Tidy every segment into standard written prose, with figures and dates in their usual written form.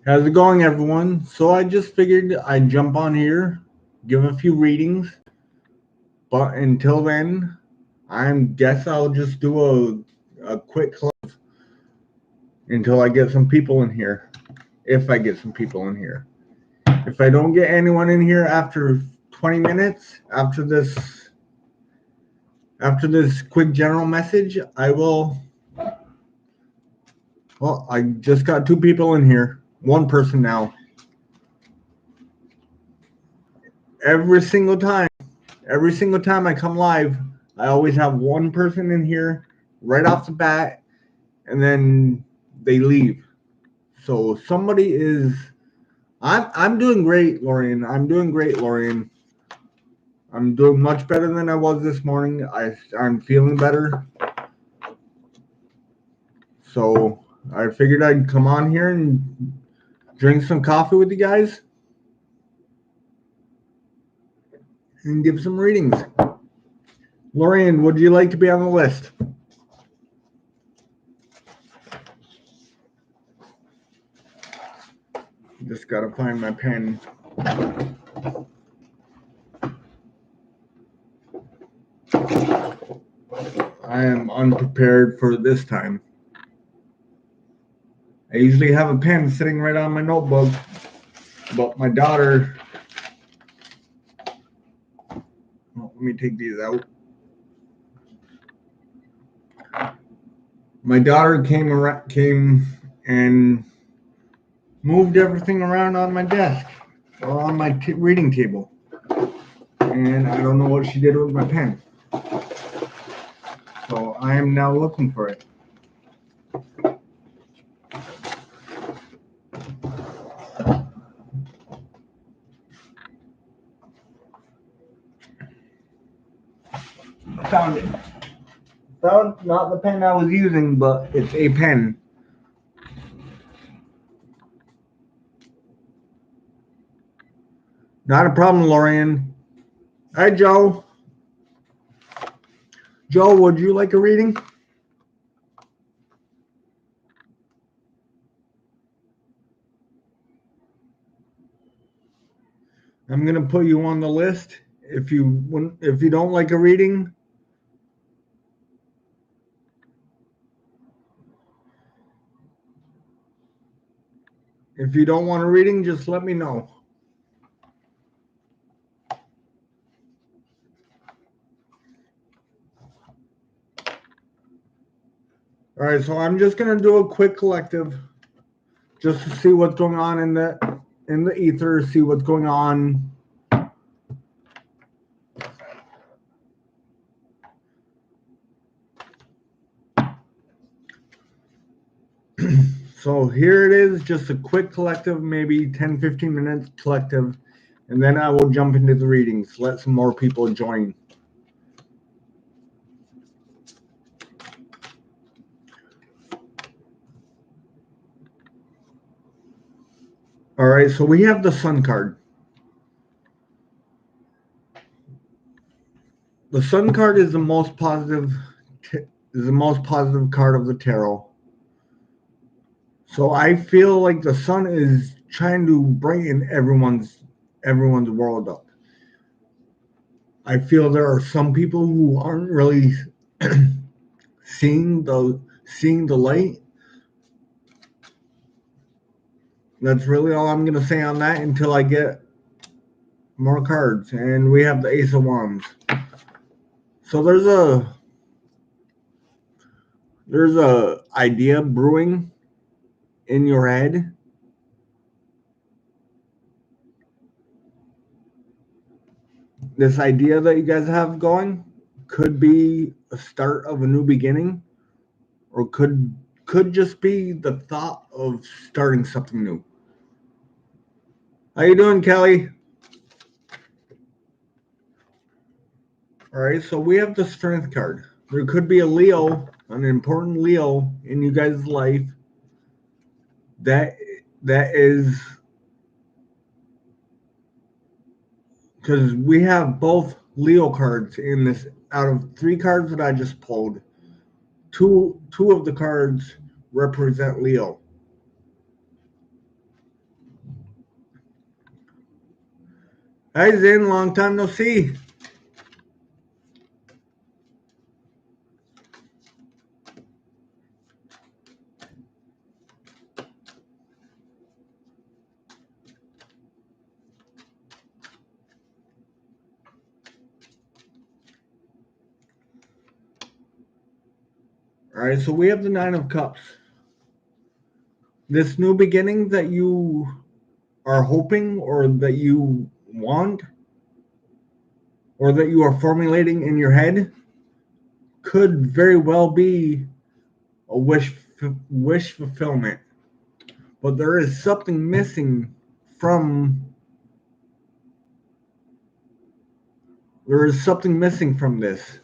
How's it going, everyone? So I just figured I'd jump on here, give a few readings, but until then, I guess I'll just do a quick close until I get some people in here. If I get some people in here. If I don't get anyone in here after 20 minutes, after this quick general message, I will. Well, I just got two people in here. One person now. Every single time. Every single time I come live, I always have one person in here right off the bat, and then they leave. So somebody is. I'm doing great, Lorian. I'm doing great, Lorian. I'm doing much better than I was this morning. I'm feeling better. So I figured I'd come on here and drink some coffee with you guys and give some readings. Lorian, would you like to be on the list? Just gotta find my pen. I am unprepared for this time. I usually have a pen sitting right on my notebook, but my daughter. Well, let me take these out. My daughter came and moved everything around on my desk or on my reading table, and I don't know what she did with my pen. So I am now looking for it. Found it. Found not the pen I was using, but it's a pen. Not a problem, Lorian. Hi, Joe. Joe, would you like a reading? I'm gonna put you on the list. If you don't like a reading, if you don't want a reading, just let me know. All right, so I'm just gonna do a quick collective, just to see what's going on in the ether, see what's going on. So here it is, just a quick collective, maybe 10-15 minutes collective, and then I will jump into the readings, let some more people join. All right, so we have the Sun card. The Sun card is the most positive card of the tarot. So I feel like the Sun is trying to brighten everyone's world up. I feel there are some people who aren't really seeing the light. That's really all I'm gonna say on that until I get more cards. And we have the Ace of Wands. So there's a idea brewing in your head. This idea that you guys have going could be a start of a new beginning, or could just be the thought of starting something new. How you doing, Kelly? All right, so we have the Strength card. There could be a Leo, an important Leo in you guys' life that is, because we have both Leo cards in this. Out of 3 cards that I just pulled, two of the cards represent Leo. Hi, Zin. Long time no see. All right, so we have the Nine of Cups. This new beginning that you are hoping or that you want or that you are formulating in your head could very well be a wish fulfillment. But there is something missing from this.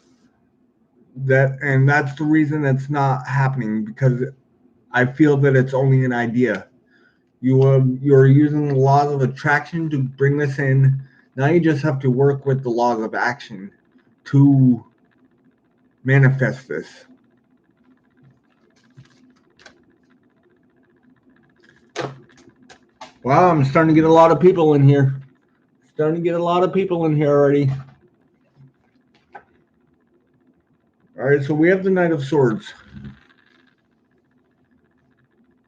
That's the reason it's not happening, because I feel that it's only an idea. You're using the laws of attraction to bring this in. Now you just have to work with the laws of action to manifest this. Wow, I'm starting to get a lot of people in here. Starting to get a lot of people in here already. All right, so we have the Knight of Swords.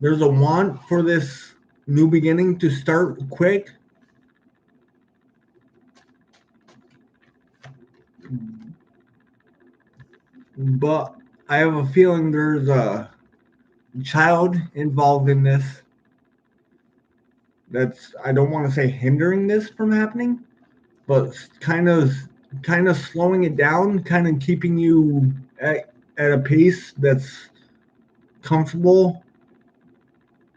There's a want for this new beginning to start quick. But I have a feeling there's a child involved in this that's, I don't want to say hindering this from happening, but kind of slowing it down, kind of keeping you at a pace that's comfortable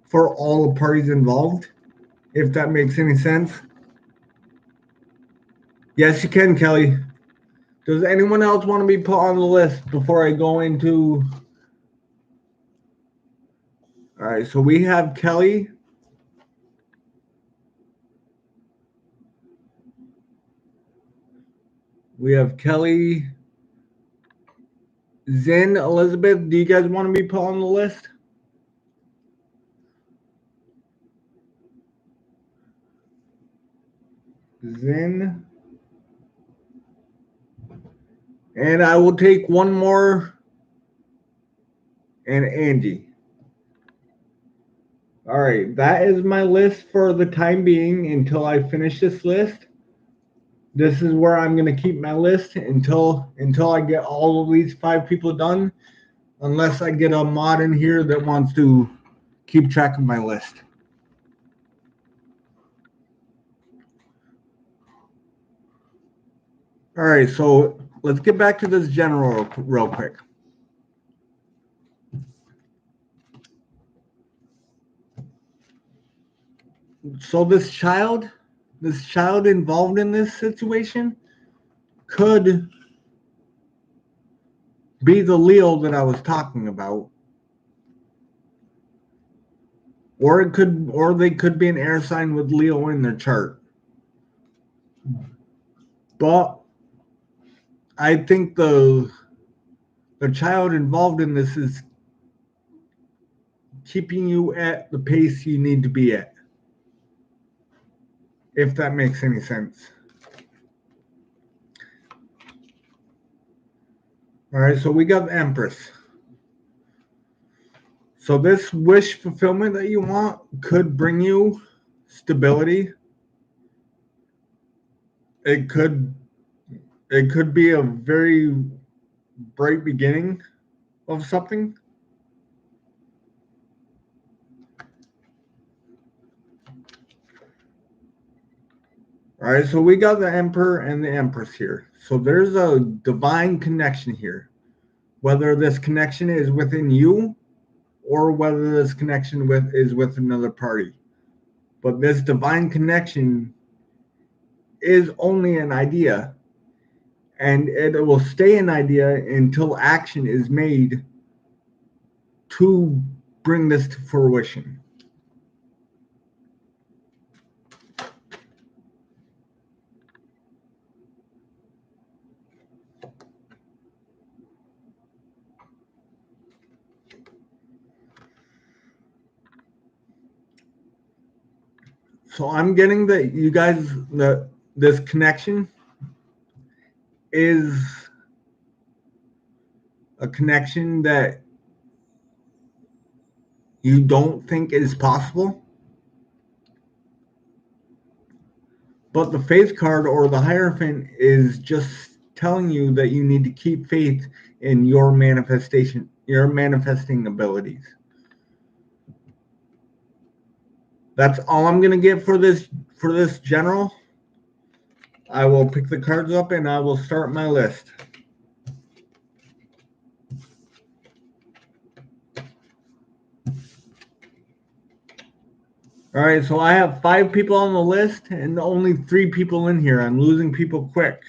for all the parties involved, if that makes any sense. Yes, you can, Kelly. Does anyone else want to be put on the list before I go into... All right, so we have Kelly. We have Kelly, Zen, Elizabeth. Do you guys want to be put on the list? Zen. And I will take one more, and Angie. All right, that is my list for the time being until I finish this list. This is where I'm going to keep my list until I get all of these 5 people done, unless I get a mod in here that wants to keep track of my list. All right, so let's get back to this general real quick. So this child involved in this situation could be the Leo that I was talking about, or they could be an air sign with Leo in their chart. But I think the child involved in this is keeping you at the pace you need to be at, if that makes any sense. All right, so we got the Empress. So this wish fulfillment that you want could bring you stability. It could be a very bright beginning of something. All right, so we got the Emperor and the Empress here. So there's a divine connection here. Whether this connection is within you or whether this connection is with another party. But this divine connection is only an idea, and it will stay an idea until action is made to bring this to fruition. So I'm getting that you guys, that this connection is a connection that you don't think is possible. But the faith card or the Hierophant is just telling you that you need to keep faith in your manifestation, your manifesting abilities. That's all I'm going to get for this general. I will pick the cards up and I will start my list. All right, so I have 5 people on the list and only 3 people in here. I'm losing people quick.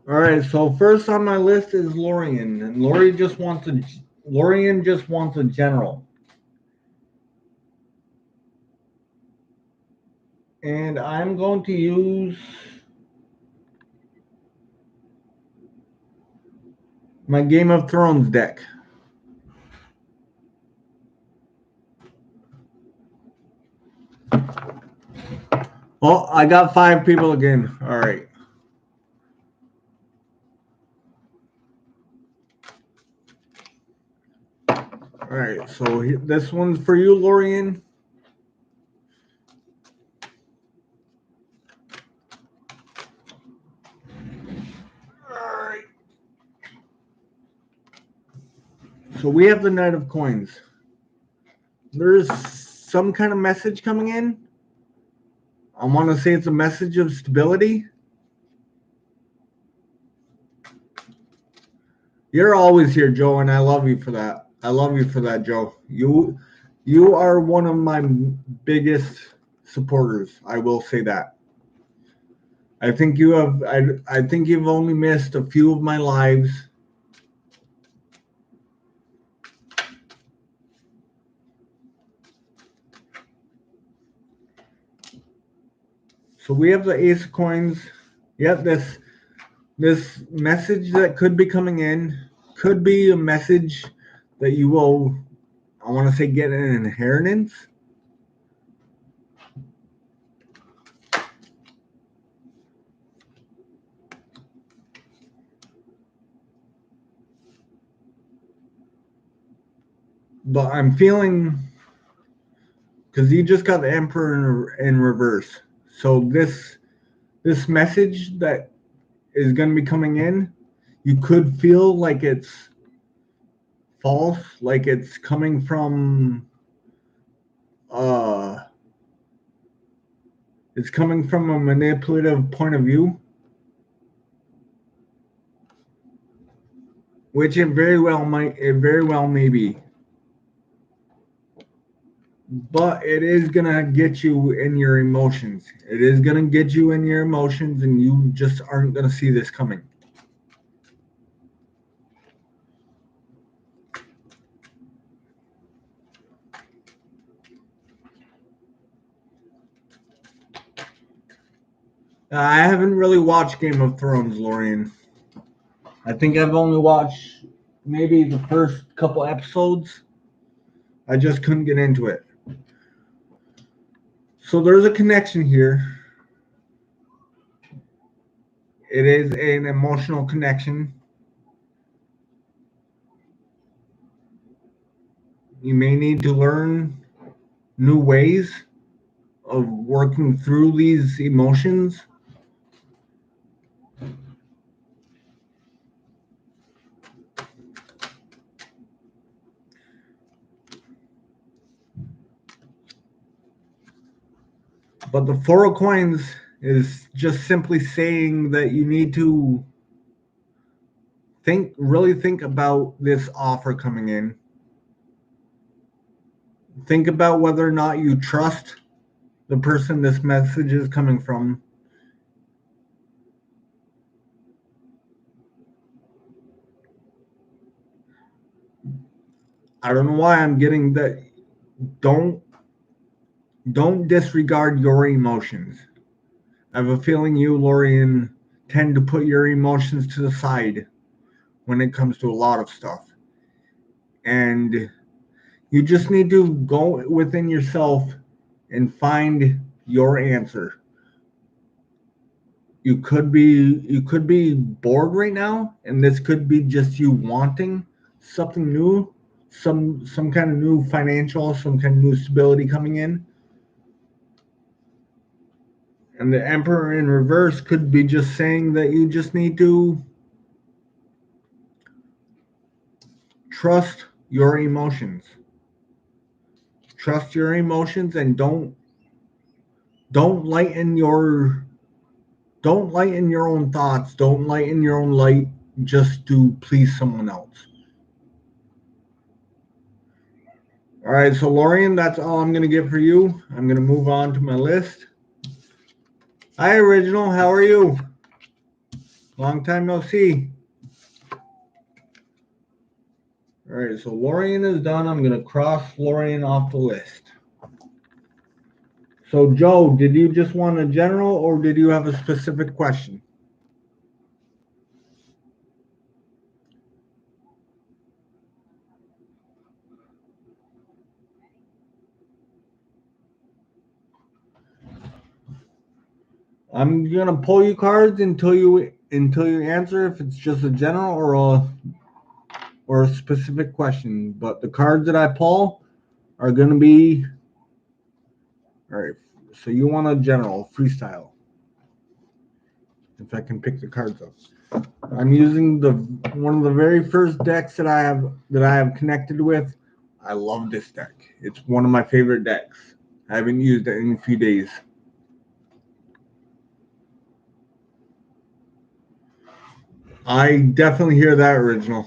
All right, so first on my list is Lorian, and Lorian just wants a general. And I'm going to use my Game of Thrones deck. Well, I got 5 people again. All right. All right, so this one's for you, Lorian. All right. So we have the Knight of Coins. There's some kind of message coming in. I want to say it's a message of stability. You're always here, Joe, and I love you for that. I love you for that, Joe. You are one of my biggest supporters. I will say that. I think I think you've only missed a few of my lives. So we have the Ace of Coins. Yep, this message that could be coming in could be a message that you will, I want to say, get an inheritance. But I'm feeling, because you just got the Emperor in reverse. So this message that is going to be coming in, you could feel like it's false, like it's coming from it's coming from a manipulative point of view, which it very well may be. But it is gonna get you in your emotions. It is gonna get you in your emotions, and you just aren't gonna see this coming. I haven't really watched Game of Thrones, Lorian. I think I've only watched maybe the first couple episodes. I just couldn't get into it. So there's a connection here. It is an emotional connection. You may need to learn new ways of working through these emotions. But the Four of Coins is just simply saying that you need to really think about this offer coming in. Think about whether or not you trust the person this message is coming from. I don't know why I'm getting that. Don't disregard your emotions. I have a feeling you, Lorian, tend to put your emotions to the side when it comes to a lot of stuff. and you just need to go within yourself and find your answer. You could be bored right now, and this could be just you wanting something new, some kind of new financial, some kind of new stability coming in. And the Emperor in reverse could be just saying that you just need to trust your emotions. Trust your emotions and don't lighten your own thoughts. Don't lighten your own light just to please someone else. All right, so Lorian, that's all I'm going to get for you. I'm going to move on to my list. Hi, Original. How are you? Long time no see. All right, so Lorian is done. I'm going to cross Lorian off the list. So, Joe, did you just want a general or did you have a specific question? I'm going to pull you cards until you answer if it's just a general or a specific question. But the cards that I pull are going to be... All right, so you want a general, freestyle. If I can pick the cards up. I'm using one of the very first decks that I have connected with. I love this deck. It's one of my favorite decks. I haven't used it in a few days. I definitely hear that, Original.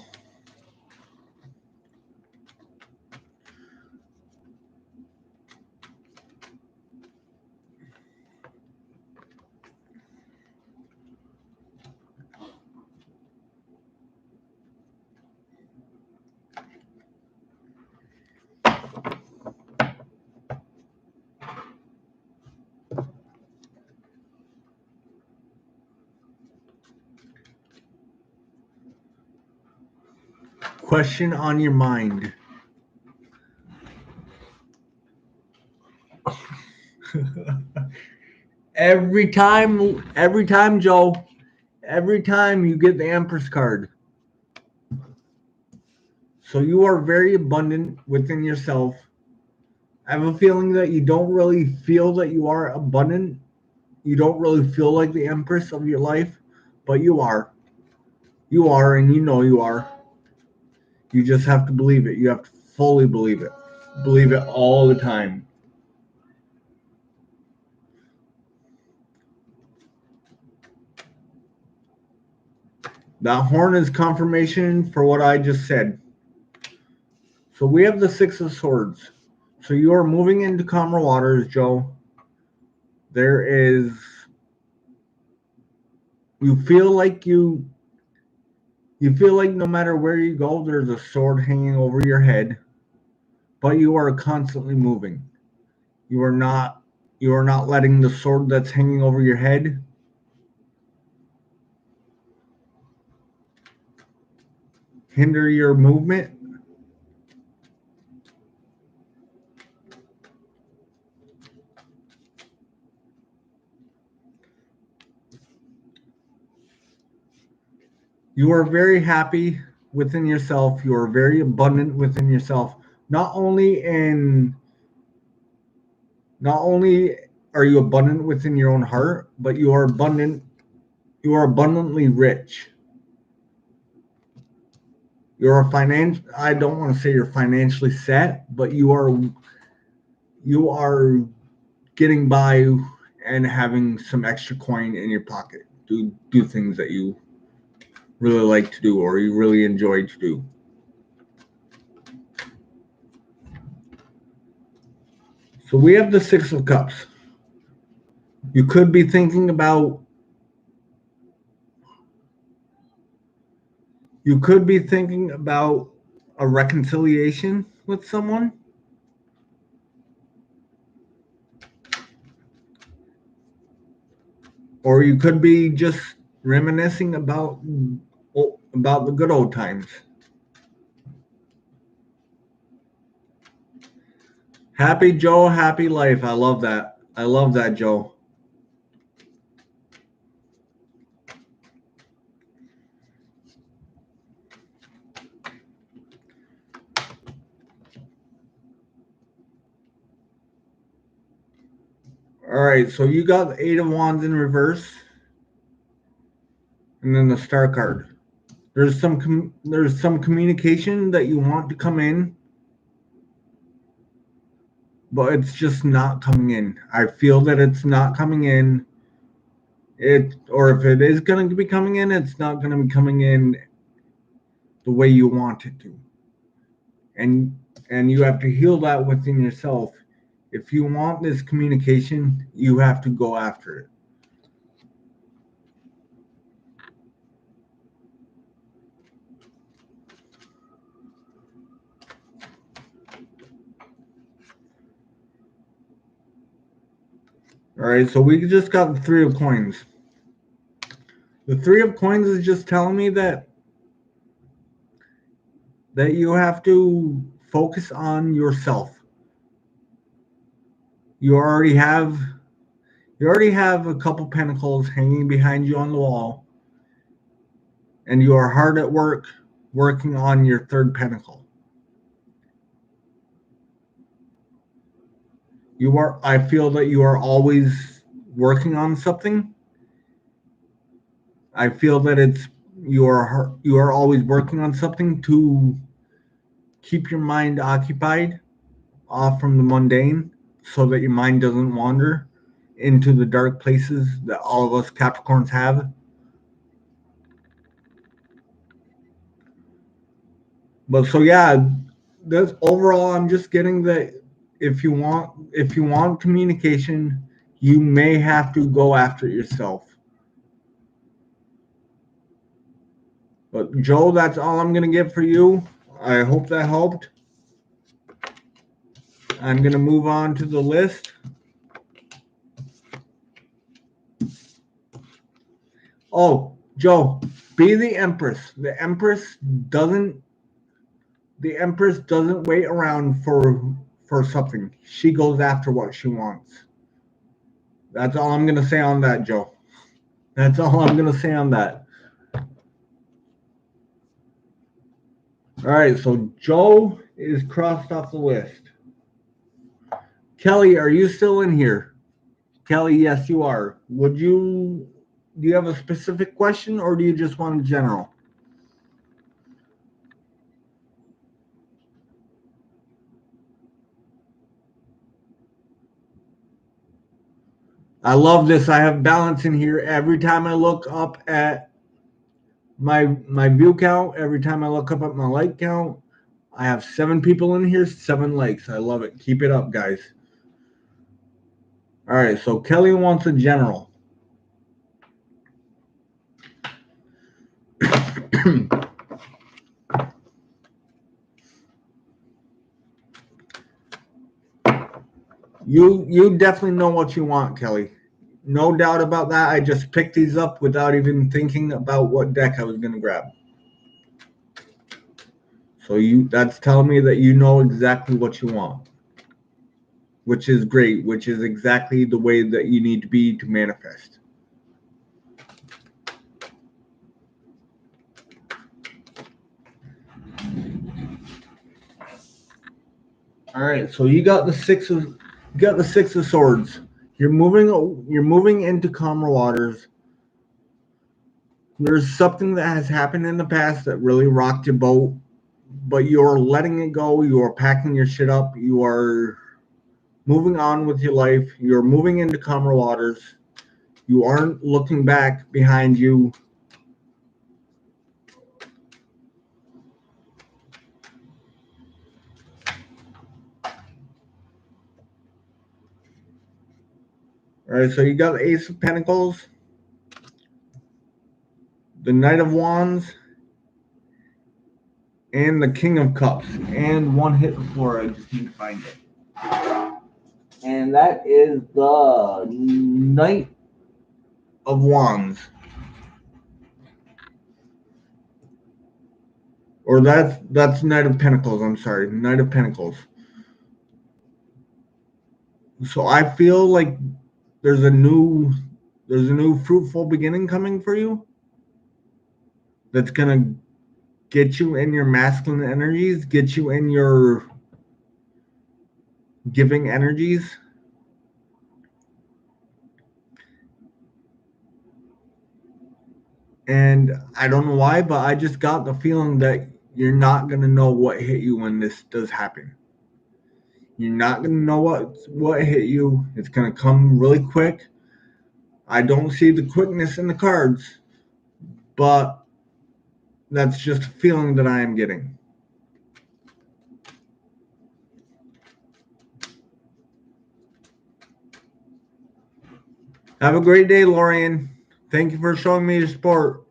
Question on your mind. Every time, Joe, every time you get the Empress card. So you are very abundant within yourself. I have a feeling that you don't really feel that you are abundant. You don't really feel like the Empress of your life, but you are. You are, and you know you are. You just have to believe it. You have to fully believe it. Believe it all the time. That horn is confirmation for what I just said. So we have the Six of Swords. So you are moving into calmer waters, Joe. There is... You feel like no matter where you go, there's a sword hanging over your head, but you are constantly moving. You are not letting the sword that's hanging over your head hinder your movement. You are very happy within yourself. You are very abundant within yourself. Not only are you abundant within your own heart, but you are abundantly rich. I don't want to say you're financially set, but you are getting by and having some extra coin in your pocket. Do things that you really like to do or you really enjoy to do. So we have the Six of Cups. You could be thinking about a reconciliation with someone. Or you could be just reminiscing about the good old times. Happy Joe, happy life. I love that. I love that, Joe. All right, so you got the Eight of Wands in reverse, and then the Star card. There's some communication that you want to come in, but it's just not coming in. I feel that it's not coming in. Or if it is going to be coming in, it's not going to be coming in the way you want it to. And you have to heal that within yourself. If you want this communication, you have to go after it. All right, so we just got the Three of Coins. The Three of Coins is just telling me that you have to focus on yourself. You already have a couple pentacles hanging behind you on the wall, and you are hard at work working on your third pentacle. I feel that you are always working on something. I feel that you are always working on something to keep your mind occupied off from the mundane, so that your mind doesn't wander into the dark places that all of us Capricorns have. But so yeah, that's overall. I'm just getting that if you want communication, you may have to go after it yourself. But Joe, that's all I'm gonna get for you. I hope that helped. I'm gonna move on to the list. Oh, Joe, be the Empress. The Empress doesn't wait around for something. She goes after what she wants. That's all I'm gonna say on that, Joe. That's all I'm gonna say on that. All right, so Joe is crossed off the list. Kelly, are you still in here? Kelly, yes, you are. Do you have a specific question, or do you just want a general? I love this. I have balance in here. Every time I look up at my view count, every time I look up at my like count, I have 7 people in here, 7 likes. I love it. Keep it up, guys. All right, so Kelly wants a general. You definitely know what you want, Kelly. No doubt about that. I just picked these up without even thinking about what deck I was going to grab. So that's telling me that you know exactly what you want, which is great, which is exactly the way that you need to be to manifest. All right, so you got the Six of Swords. You're moving into calmer waters. There's something that has happened in the past that really rocked your boat, but you're letting it go. You are packing your shit up. You are moving on with your life. You're moving into calmer waters. You aren't looking back behind you. All right, so you got the Ace of Pentacles, the Knight of Wands, and the King of Cups. And one hit before, I just need to find it. And that is the Knight of Wands. Or that's Knight of Pentacles, I'm sorry. Knight of Pentacles. So I feel like there's a new fruitful beginning coming for you that's gonna get you in your masculine energies, get you in your giving energies. And I don't know why, but I just got the feeling that you're not gonna know what hit you when this does happen. You're not gonna know what hit you. It's gonna come really quick. I don't see the quickness in the cards, but that's just a feeling that I am getting. Have a great day, Lorian. Thank you for showing me your support.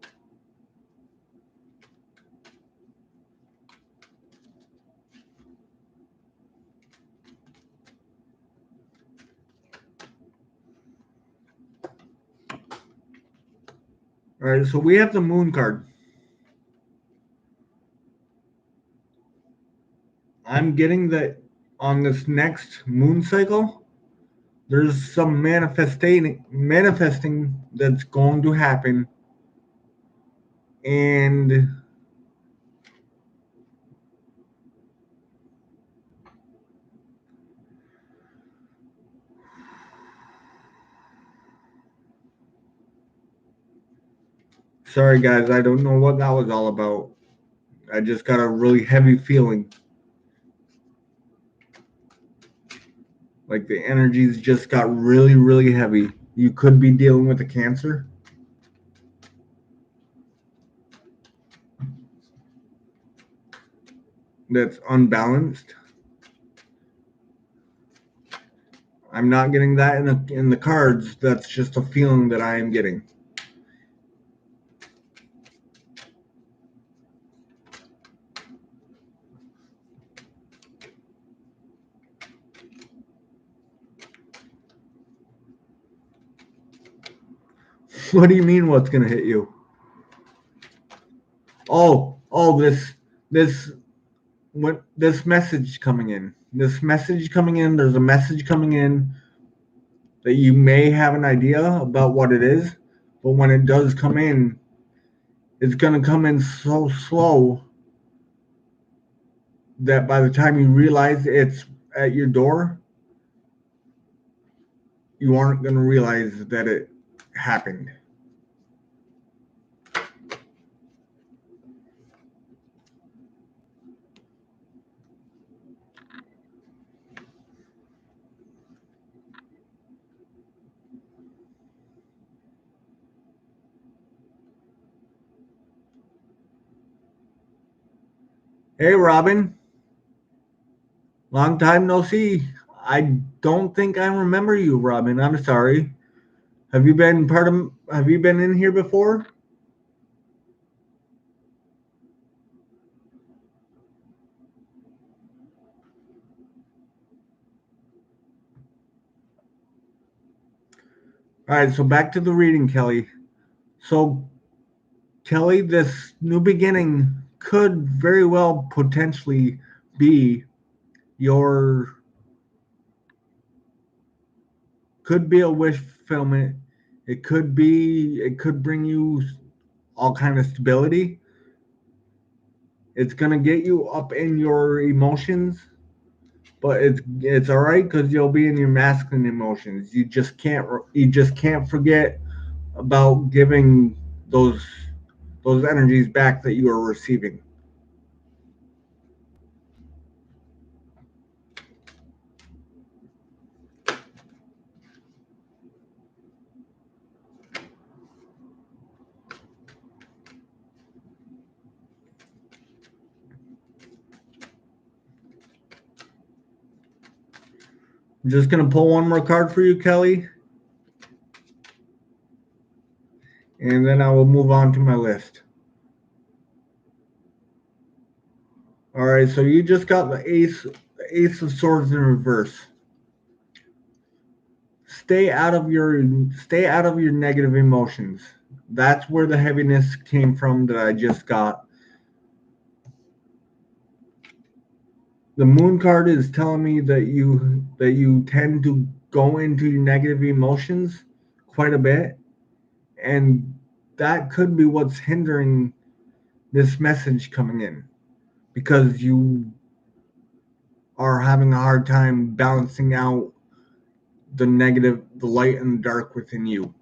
All right, so we have the moon card. I'm getting that on this next moon cycle, there's some manifesting that's going to happen, and sorry guys, I don't know what that was all about. I just got a really heavy feeling. Like the energies just got really, really heavy. You could be dealing with a cancer that's unbalanced. I'm not getting that in the cards. That's just a feeling that I am getting. What do you mean? What's gonna hit you? This this message coming in. This message coming in. There's a message coming in that you may have an idea about what it is, but when it does come in, it's gonna come in so slow that by the time you realize it's at your door, you aren't gonna realize that it happened. Hey, Robin. Long time no see. I don't think I remember you, Robin. I'm sorry. Have you been in here before? All right, so back to the reading, Kelly. So, Kelly, this new beginning could very well potentially be your could be a wish fulfillment. It could bring you all kind of stability. It's gonna get you up in your emotions, but it's all right because you'll be in your masculine emotions. You just can't forget about giving those those energies back that you are receiving. I'm just gonna pull one more card for you, Kelly, and then I will move on to my list. All right, so you just got the Ace of Swords in reverse. Stay out of your negative emotions. That's where the heaviness came from that I just got. The moon card is telling me that you tend to go into negative emotions quite a bit, and that could be what's hindering this message coming in, because you are having a hard time balancing out the negative, the light and the dark within you.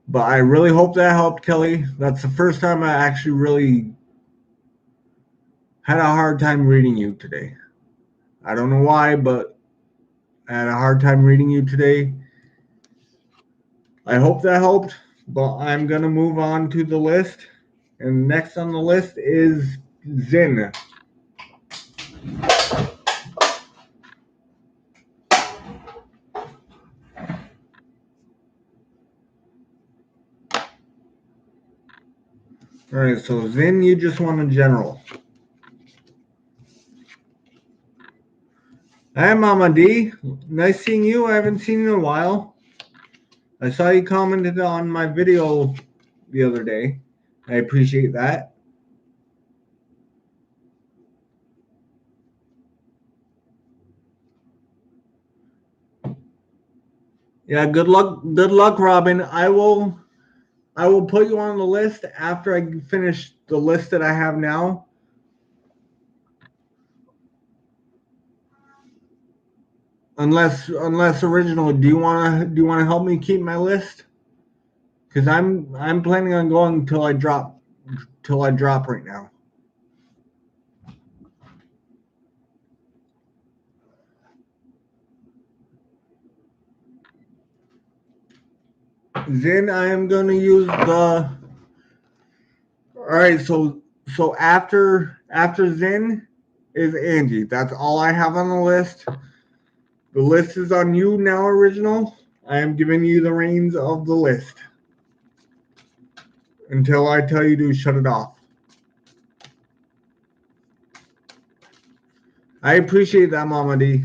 But I really hope that helped, Kelly. That's the first time I actually really had a hard time reading you today. I don't know why, but I had a hard time reading you today. I hope that helped, but I'm going to move on to the list. And next on the list is Zin. All right, so Zin, you just want a general. Hi, Mama D. Nice seeing you. I haven't seen you in a while. I saw you commented on my video the other day. I appreciate that. Yeah, good luck, Robin. I will put you on the list after I finish the list that I have now. Unless original, do you wanna help me keep my list? Because I'm planning on going till I drop right now. Then I am going to use the. All right, so after Zen is Angie. That's all I have on the list. The list is on you now, original. I am giving you the reins of the list until I tell you to shut it off. I appreciate that, Mama D.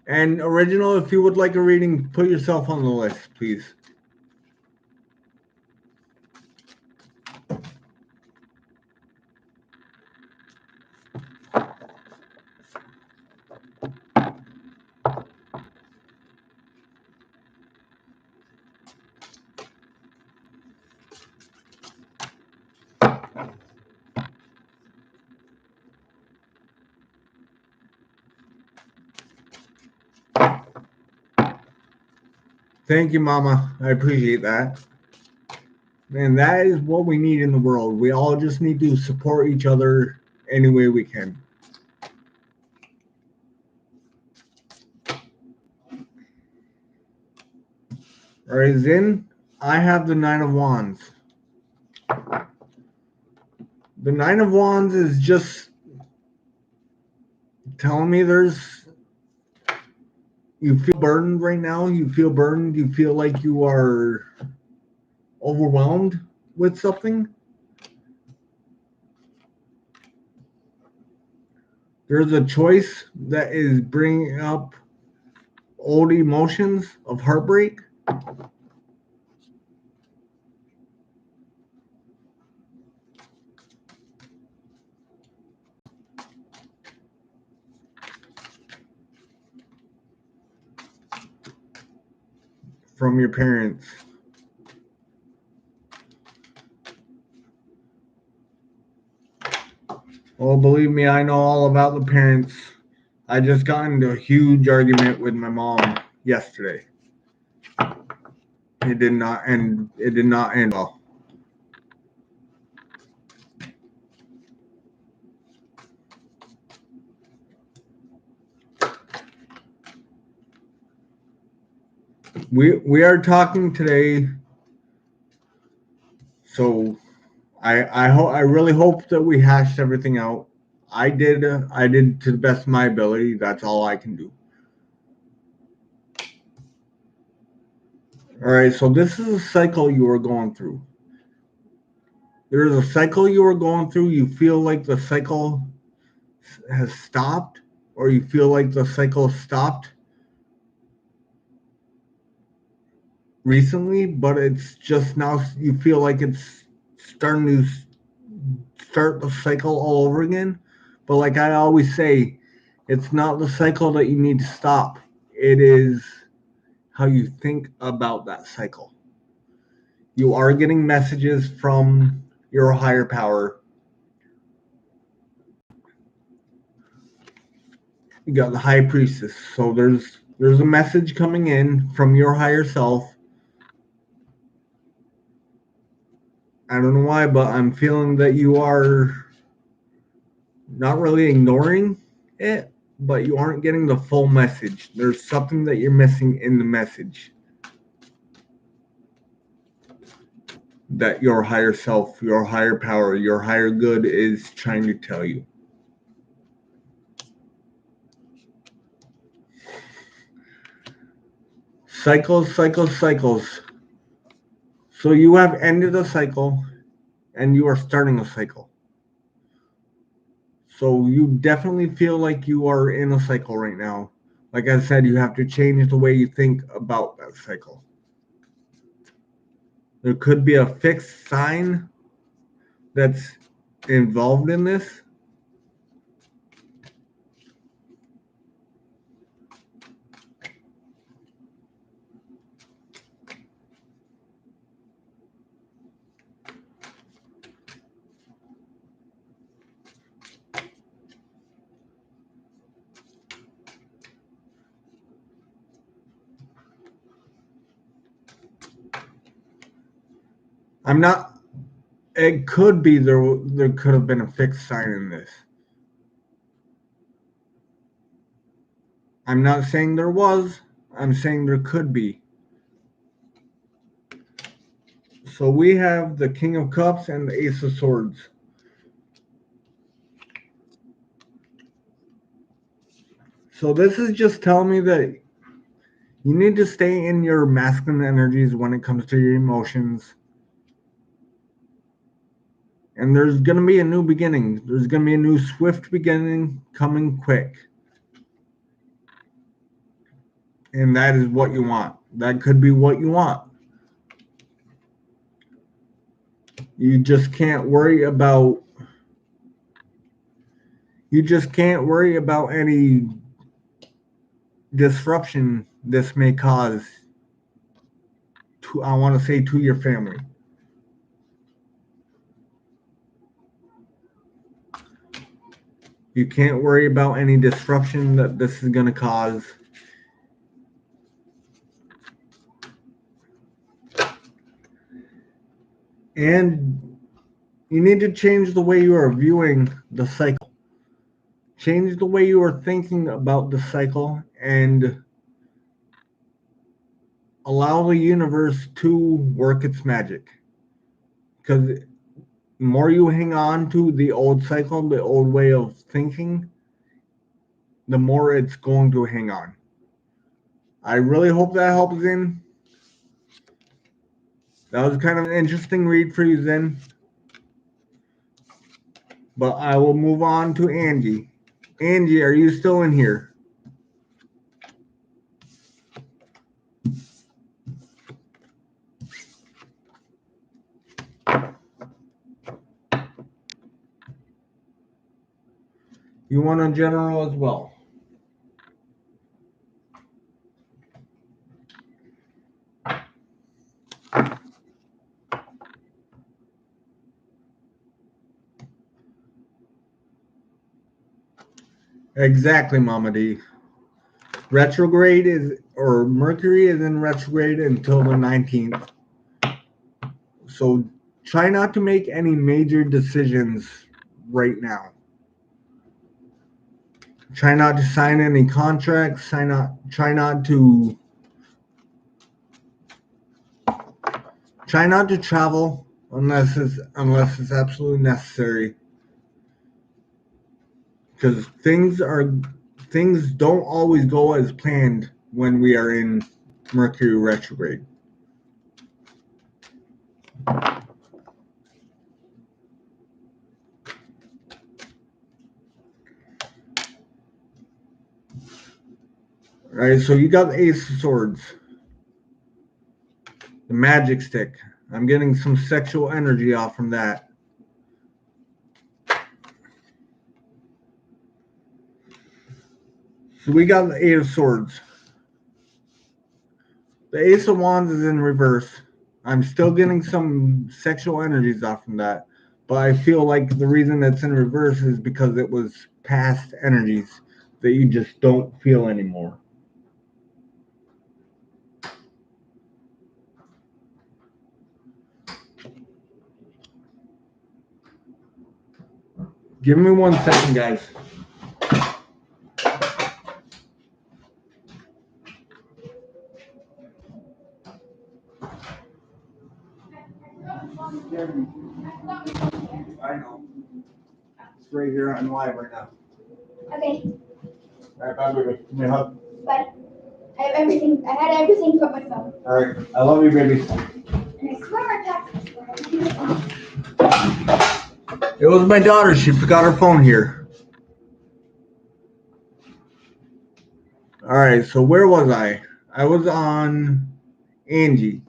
And original, if you would like a reading, put yourself on the list, please. Thank you, Mama. I appreciate that. And that is what we need in the world. We all just need to support each other any way we can. All right, Zin, I have the Nine of Wands. The Nine of Wands is just telling me you feel burdened right now. You feel burdened. You feel like you are overwhelmed with something. There's a choice that is bringing up old emotions of heartbreak. From your parents. Oh, believe me, I know all about the parents. I just got into a huge argument with my mom yesterday. It did not end well. We are talking today, so I really hope that we hashed everything out. I did to the best of my ability. That's all I can do. All right, so this is a cycle you are going through. There is a cycle you are going through. You feel like the cycle has stopped, or you feel like the cycle stopped. recently, but it's just now you feel like it's starting to start the cycle all over again. But like I always say, it's not the cycle that you need to stop. It is how you think about that cycle. You are getting messages from your higher power. You got the high priestess. So there's a message coming in from your higher self. I don't know why, but I'm feeling that you are not really ignoring it, but you aren't getting the full message. There's something that you're missing in the message that your higher self, your higher power, your higher good is trying to tell you. Cycles, cycles, cycles. So you have ended a cycle and you are starting a cycle. So you definitely feel like you are in a cycle right now. Like I said, you have to change the way you think about that cycle. There could be a fixed sign that's involved in this. I'm not. It could be there could have been a fixed sign in this. I'm not saying there was. I'm saying there could be. So we have the King of Cups and the Ace of Swords. So this is just telling me that you need to stay in your masculine energies when it comes to your emotions. And there's going to be a new beginning. There's going to be a new swift beginning coming quick. And that is what you want. That could be what you want. You just can't worry about any disruption this may cause to, I want to say, to your family. You can't worry about any disruption that this is going to cause. And you need to change the way you are viewing the cycle. Change the way you are thinking about the cycle and allow the universe to work its magic. Because the more you hang on to the old cycle, the old way of thinking, the more it's going to hang on. I really hope that helps in. That was kind of an interesting read for you then. But I will move on to Angie. Angie, are you still in here? You want a general as well? Exactly, Mama D. Retrograde is, or Mercury is in retrograde until the 19th. So try not to make any major decisions right now. Try not to sign any contracts. Try not to travel unless it's absolutely necessary. Because things don't always go as planned when we are in Mercury retrograde. Right, so you got the Ace of Swords. The magic stick. I'm getting some sexual energy off from that. So we got the Eight of Swords. The Ace of Wands is in reverse. I'm still getting some sexual energies off from that. But I feel like the reason it's in reverse is because it was past energies that you just don't feel anymore. Give me 1 second, guys. I know. It's right here on live right now. Okay. All right, bye, baby. Give me a hug. Bye. I have everything. I had everything but my phone. All right. I love you, baby. And I swear I packed it. It was my daughter. She forgot her phone here. All right. So where was I? I was on Angie.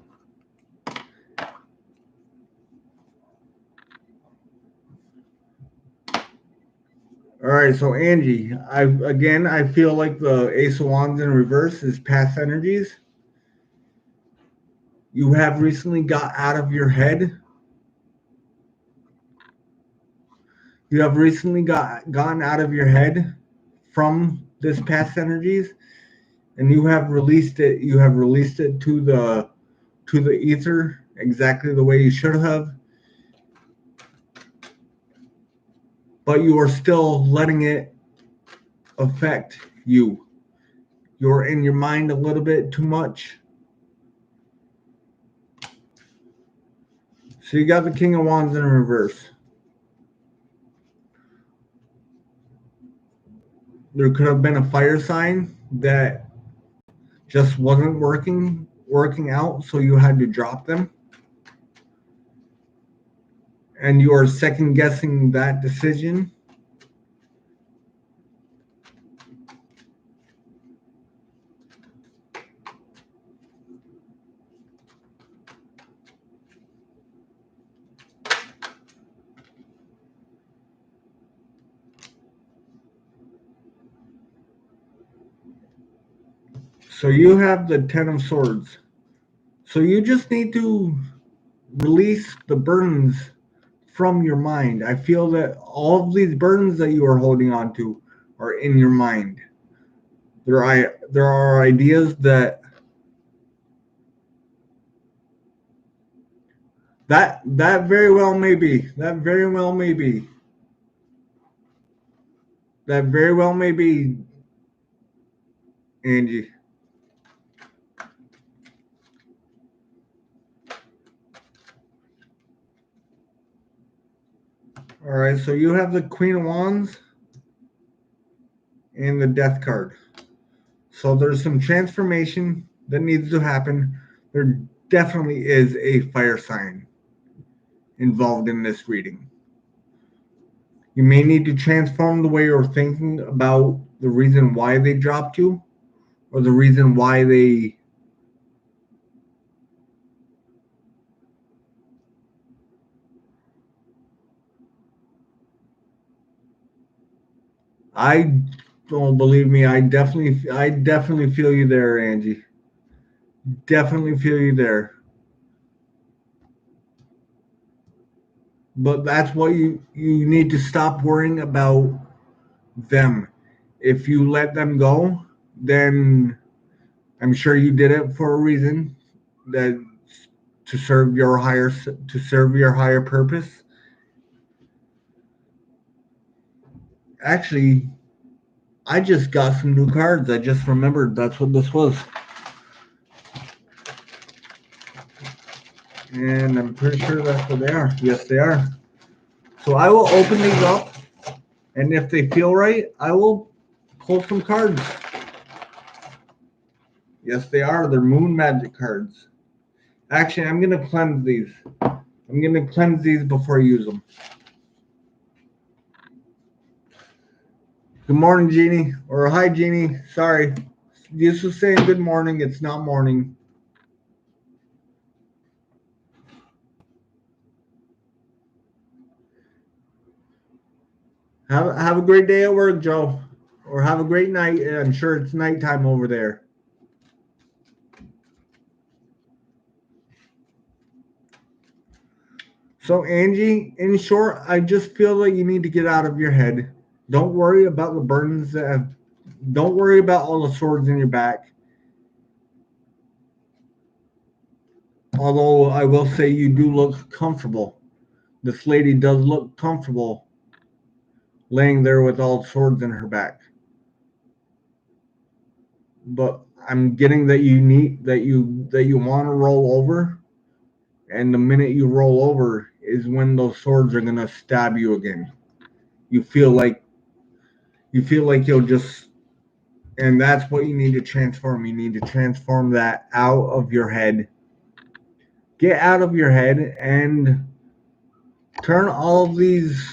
All right. So Angie, I feel like the Ace of Wands in reverse is past energies. You have recently got out of your head. You have recently gotten out of your head from this past energies, and you have released it. You have released it to the ether exactly the way you should have. But you are still letting it affect you. You're in your mind a little bit too much. So you got the King of Wands in reverse. There could have been a fire sign that just wasn't working out, so you had to drop them. And you are second guessing that decision. So you have the Ten of Swords. So you just need to release the burdens from your mind. I feel that all of these burdens that you are holding on to are in your mind. There are ideas that very well may be. That very well may be. That very well may be, Angie. All right, so you have the Queen of Wands and the Death card. So there's some transformation that needs to happen. There definitely is a fire sign involved in this reading. You may need to transform the way you're thinking about the reason why they dropped you, or the reason why they I don't believe me. I definitely feel you there, Angie. Definitely feel you there. But that's what you need to stop worrying about them. If you let them go, then I'm sure you did it for a reason, that to serve your higher purpose. Actually, I just got some new cards. I just remembered that's what this was. And I'm pretty sure that's what they are. Yes, they are. So I will open these up, and if they feel right, I will pull some cards. Yes, they are. They're moon magic cards. Actually, I'm going to cleanse these. I'm going to cleanse these before I use them. Good morning, Jeannie. Or hi, Jeannie. Sorry. This was saying good morning. It's not morning. Have a great day at work, Joe. Or have a great night. I'm sure it's nighttime over there. So, Angie, in short, I just feel like you need to get out of your head. Don't worry about the burdens don't worry about all the swords in your back. Although I will say you do look comfortable. This lady does look comfortable laying there with all the swords in her back. But I'm getting that you want to roll over, and the minute you roll over is when those swords are gonna stab you again. You feel like you'll just, and that's what you need to transform. You need to transform that out of your head. Get out of your head and turn all of these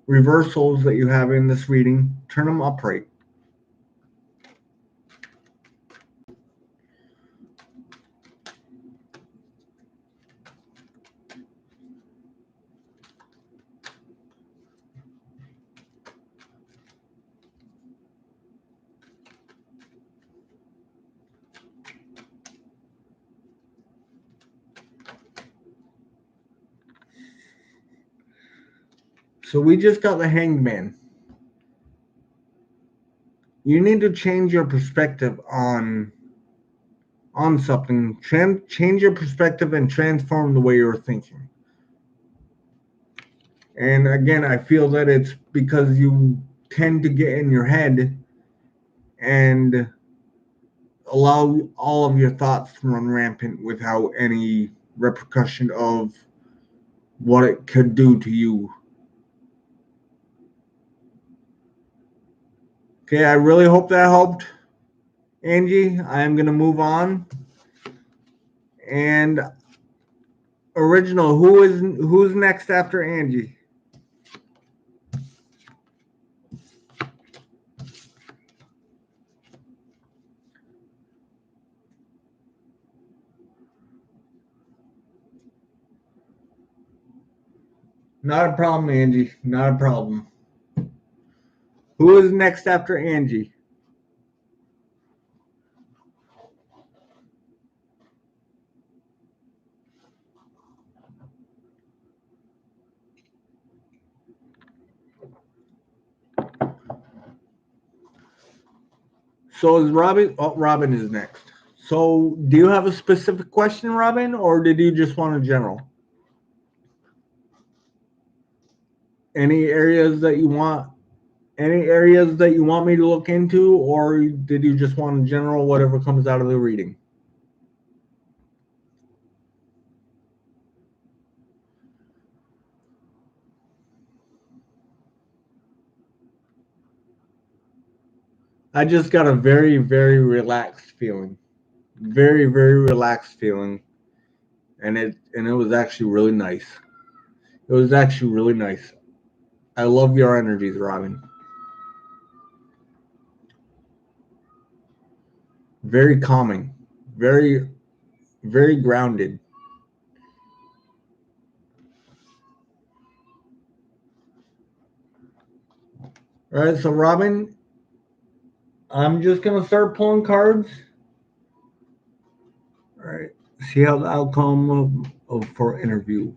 reversals that you have in this reading, turn them upright. So we just got the Hangman. You need to change your perspective on something. Change your perspective and transform the way you're thinking. And again, I feel that it's because you tend to get in your head and allow all of your thoughts to run rampant without any repercussion of what it could do to you. Okay, I really hope that helped, Angie. I am going to move on. And Original, who's next after Angie? Not a problem, Angie. Not a problem. Who is next after Angie? So is Robin? Oh, Robin is next. So do you have a specific question, Robin, or did you just want a general? Any areas that you want? Any areas that you want me to look into, or did you just want a general, whatever comes out of the reading? I just got a very, very relaxed feeling. Very, very relaxed feeling. And it was actually really nice. It was actually really nice. I love your energies, Robin. Very calming. Very, very grounded. All right, so Robin, I'm just gonna start pulling cards. All right, see how the outcome of for interview.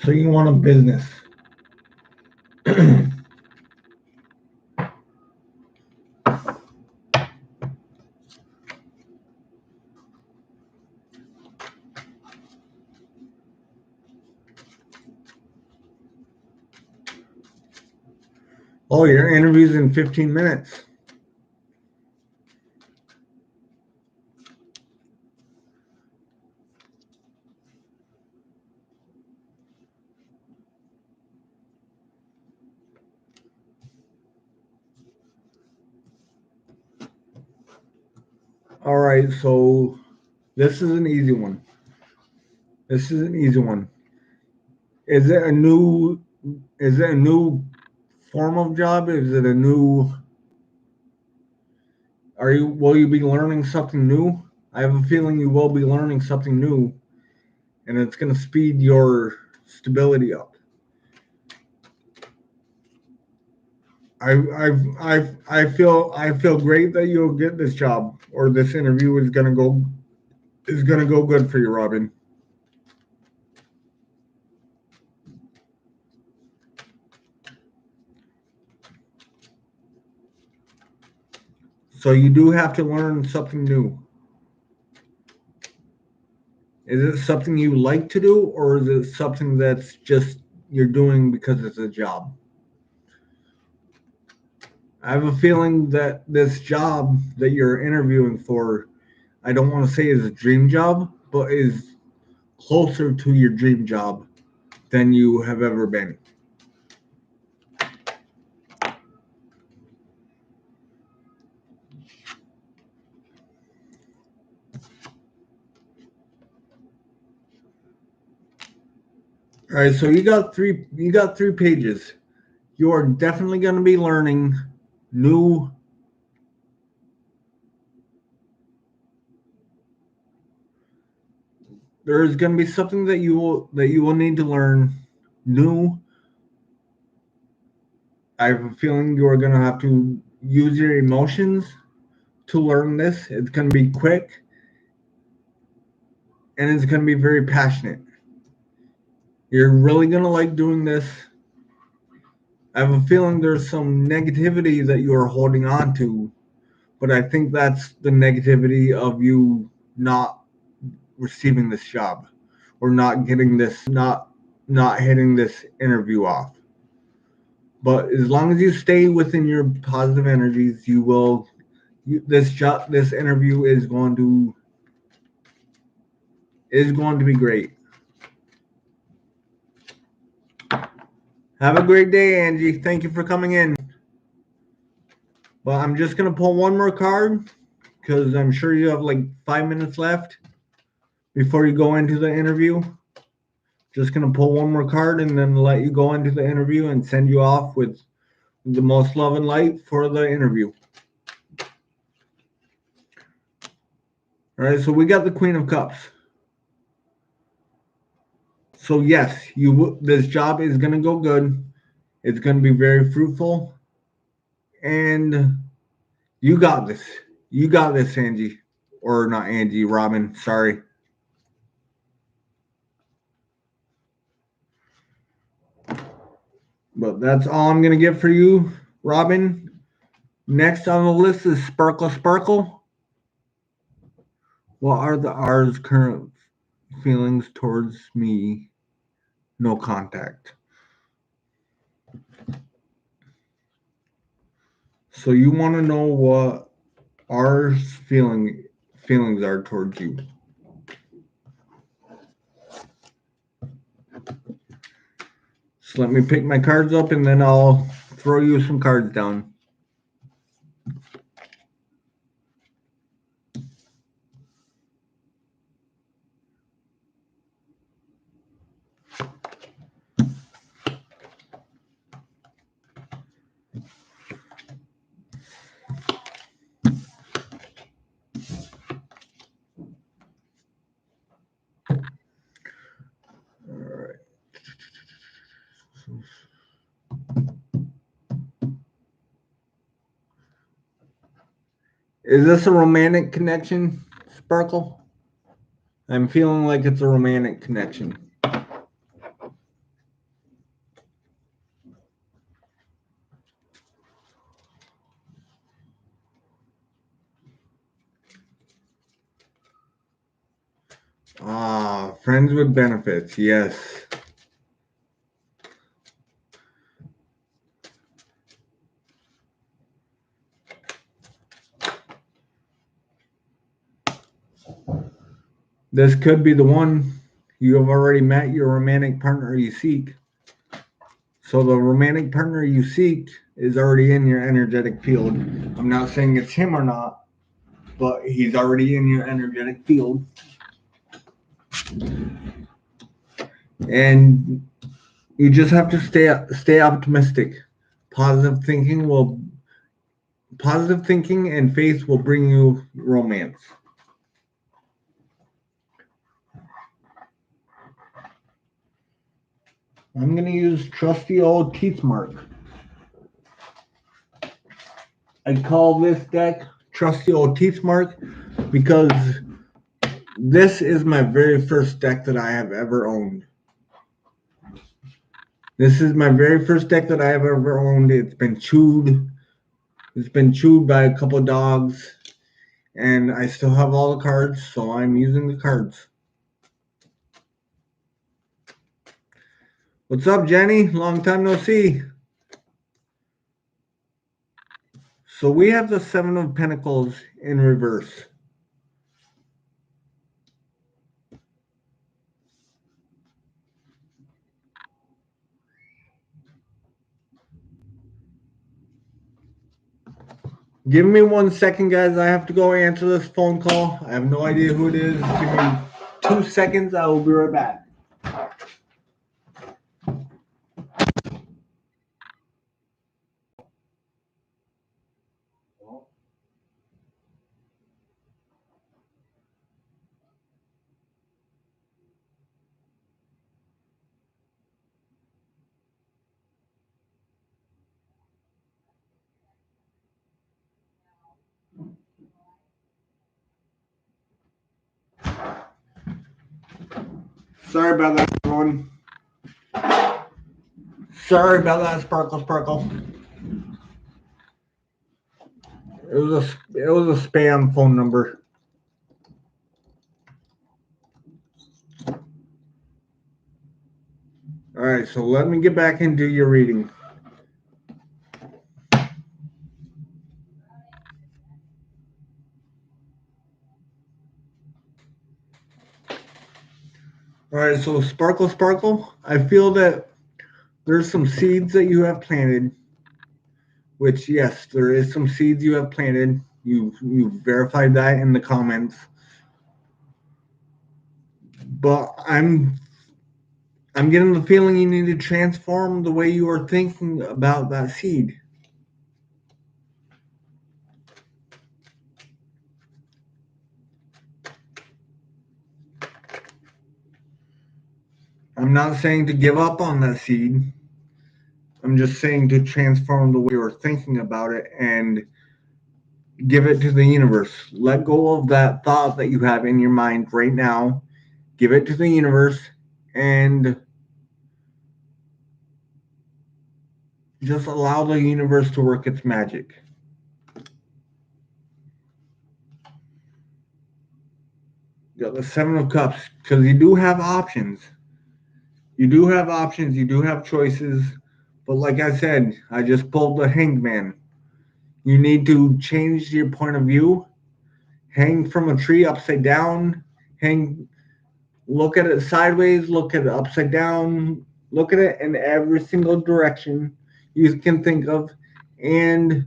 So you want a business. Oh, your interview's in 15 minutes. All right, so this is an easy one. This is an easy one. Is it a new form of job? Is it a new will you be learning something new? I have a feeling you will be learning something new, and it's going to speed your stability up. I feel great that you'll get this job, or this interview is gonna go good for you, Robin. So you do have to learn something new. Is it something you like to do, or is it something that's just you're doing because it's a job? I have a feeling that this job that you're interviewing for, I don't want to say is a dream job, but is closer to your dream job than you have ever been. All right, so you got three pages. You are definitely going to be learning new. There's going to be something that you will need to learn new. I have a feeling you are going to have to use your emotions to learn this. It's going to be quick, and it's going to be very passionate. You're really going to like doing this. I have a feeling there's some negativity that you are holding on to, but I think that's the negativity of you not receiving this job, or not getting this, not hitting this interview off. But as long as you stay within your positive energies, you will. This interview is going to be great. Have a great day, Angie. Thank you for coming in. Well, I'm just gonna pull one more card because I'm sure you have like 5 minutes left before you go into the interview. Just gonna pull one more card and then let you go into the interview and send you off with the most love and light for the interview. All right, so we got the Queen of Cups. So yes, this job is gonna go good. It's gonna be very fruitful, and you got this. You got this, Angie, or not Angie, Robin. Sorry. But that's all I'm gonna get for you, Robin. Next on the list is Sparkle Sparkle. What are the R's current feelings towards me? No contact. So you want to know what R's feelings are towards you. So let me pick my cards up and then I'll throw you some cards down. All right. Is this a romantic connection, Sparkle? I'm feeling like it's a romantic connection. Ah, friends with benefits, yes. This could be the one. You have already met your romantic partner you seek. So the romantic partner you seek is already in your energetic field. I'm not saying it's him or not, but he's already in your energetic field. And you just have to stay optimistic. Positive thinking and faith will bring you romance. I'm going to use trusty old teeth mark. I call this deck Trusty Old Teeth Mark because this is my very first deck that I have ever owned. This is my very first deck that I have ever owned. It's been chewed. It's been chewed by a couple of dogs. And I still have all the cards, so I'm using the cards. What's up, Jenny? Long time no see. So we have the Seven of Pentacles in reverse. Give me 1 second, guys. I have to go answer this phone call. I have no idea who it is. Give me 2 seconds. I will be right back. Sorry about that, everyone. Sorry about that, Sparkle. It was a spam phone number. All right, so let me get back into your reading. All right, so Sparkle, I feel that there's some seeds that you have planted, which, yes, there is some seeds you have planted. You verified that in the comments. But I'm getting the feeling you need to transform the way you are thinking about that seed. I'm not saying to give up on that seed. I'm just saying to transform the way you're thinking about it and give it to the universe. Let go of that thought that you have in your mind right now. Give it to the universe and just allow the universe to work its magic. You got the Seven of Cups because you do have options. You do have options. You do have choices. But like I said, I just pulled the Hangman. You need to change your point of view. Hang from a tree upside down. Look at it sideways. Look at it upside down. Look at it in every single direction you can think of, and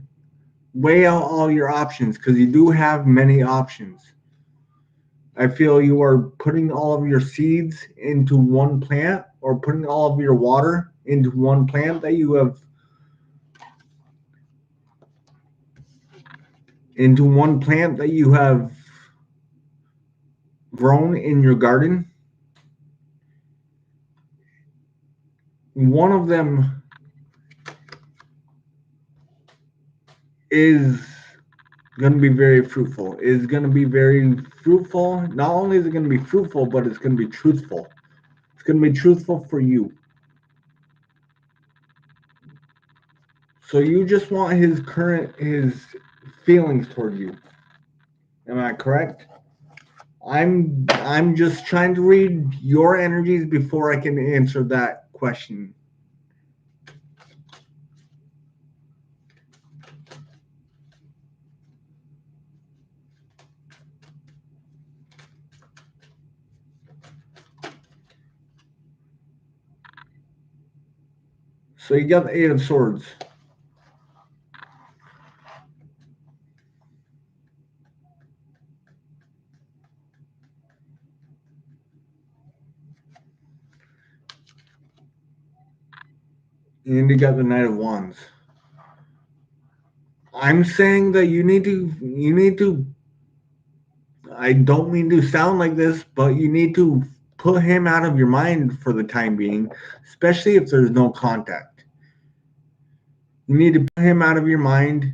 weigh out all your options because you do have many options. I feel you are putting all of your seeds into one plant or putting all of your water into one plant that you have grown in your garden. One of them is going to be very fruitful. Not only is it going to be fruitful, but it's going to be truthful. It's going to be truthful for you. So you just want his feelings toward you. Am I correct? I'm just trying to read your energies before I can answer that question. So you got the Eight of Swords. And you got the Knight of Wands. I'm saying that you need to I don't mean to sound like this, but you need to put him out of your mind for the time being, especially if there's no contact. You need to put him out of your mind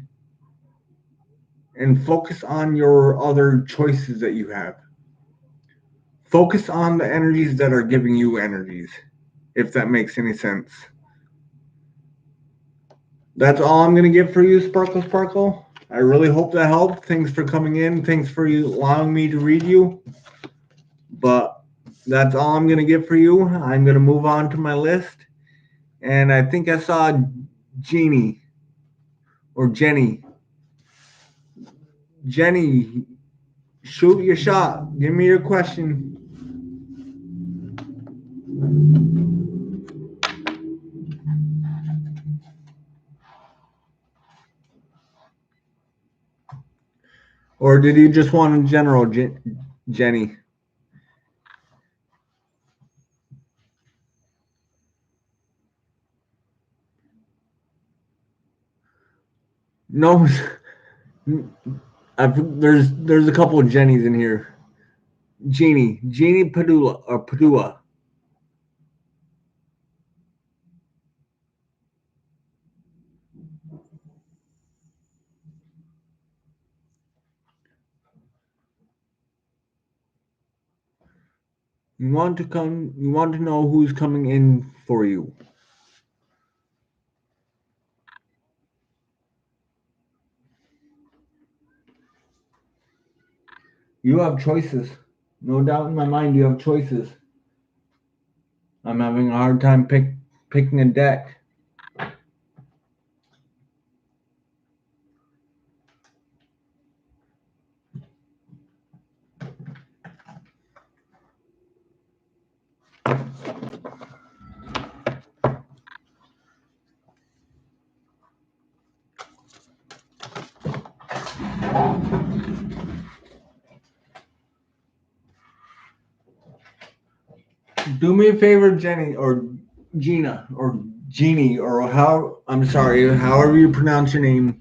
and focus on your other choices that you have. Focus on the energies that are giving you energies, if that makes any sense. That's all I'm going to give for you, Sparkle Sparkle. I really hope that helped. Thanks for coming in. Thanks for allowing me to read you. But that's all I'm going to give for you. I'm going to move on to my list. And I think I saw Jeannie or Jenny. Jenny, shoot your shot. Give me your question. Or did you just want in general, Jenny? No, there's a couple of Jennies in here. Jeannie Padua or Padua. You want to know who's coming in for you. You have choices. No doubt in my mind you have choices. I'm having a hard time picking a deck. Do me a favor, Jenny or Gina or Jeannie or however you pronounce your name.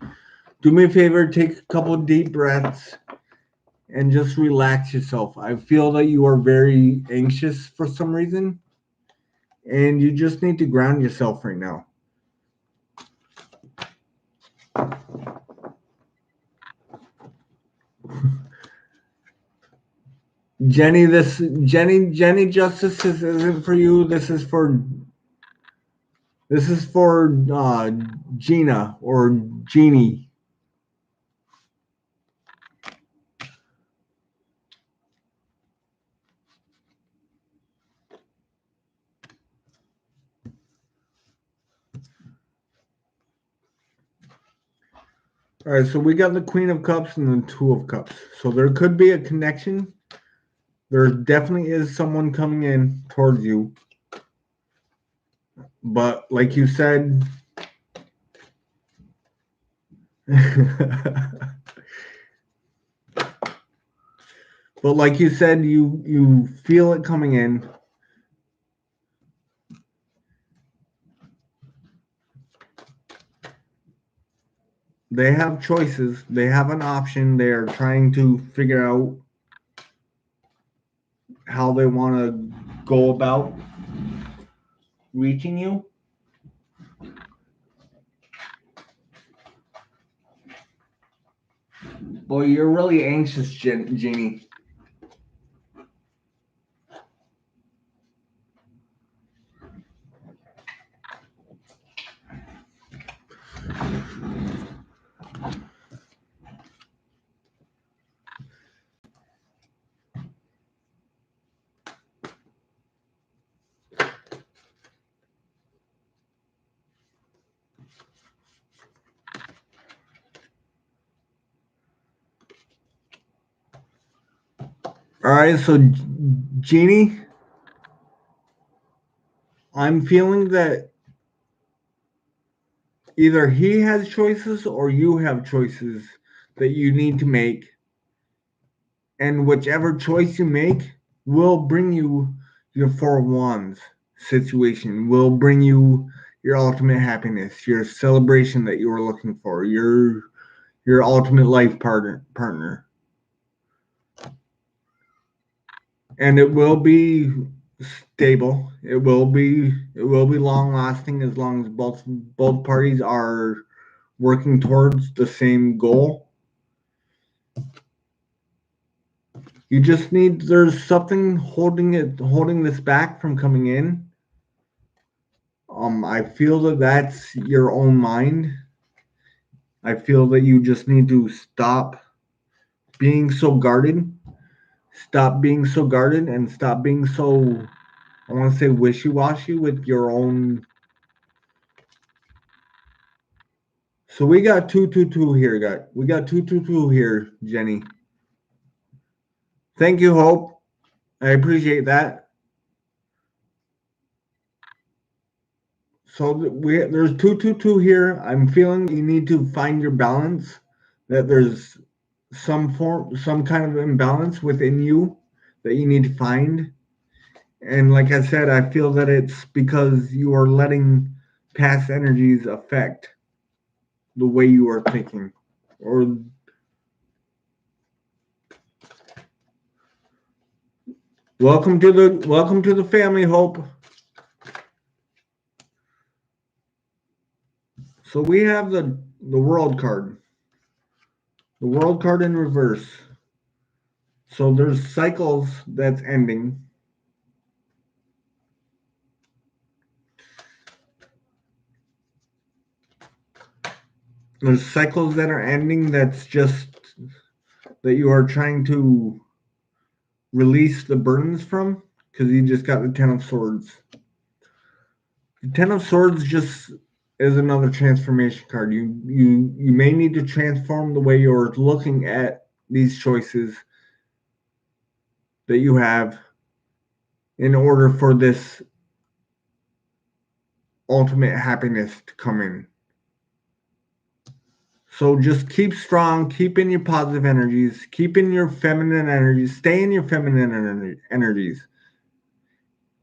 Do me a favor, take a couple deep breaths and just relax yourself. I feel that you are very anxious for some reason, and you just need to ground yourself right now. Jenny, Jenny Justice isn't for you. This is for Gina or Jeannie. All right, so we got the Queen of Cups and the Two of Cups. So there could be a connection. There definitely is someone coming in towards you. But like you said, you feel it coming in. They have choices. They have an option. They are trying to figure out how they want to go about reaching you. Boy, you're really anxious, Jeannie. All right, so Jeannie, I'm feeling that either he has choices or you have choices that you need to make. And whichever choice you make will bring you your Four of Wands situation, will bring you your ultimate happiness, your celebration that you were looking for, your ultimate life partner. And it will be stable. It will be long lasting as long as both parties are working towards the same goal. You just need, there's something holding this back from coming in. I feel that that's your own mind. I feel that you just need to stop being so guarded. Stop being so guarded and stop being so, I want to say, wishy-washy with your own. So we got 222 here, guys. We got 222 here, Jenny. Thank you, Hope. I appreciate that. So there's 222 here. I'm feeling you need to find your balance. That there's some kind of imbalance within you that you need to find. And like I said, I feel that it's because you are letting past energies affect the way you are thinking. Or welcome to the family, Hope. So we have the world card. The world card in reverse. So there's cycles that's ending. There's cycles that are ending that's just that you are trying to release the burdens from because you just got the Ten of Swords. The Ten of Swords just is another transformation card. You may need to transform the way you're looking at these choices that you have in order for this ultimate happiness to come in. So just keep strong, keep in your positive energies, keep in your feminine energies, stay in your feminine energies,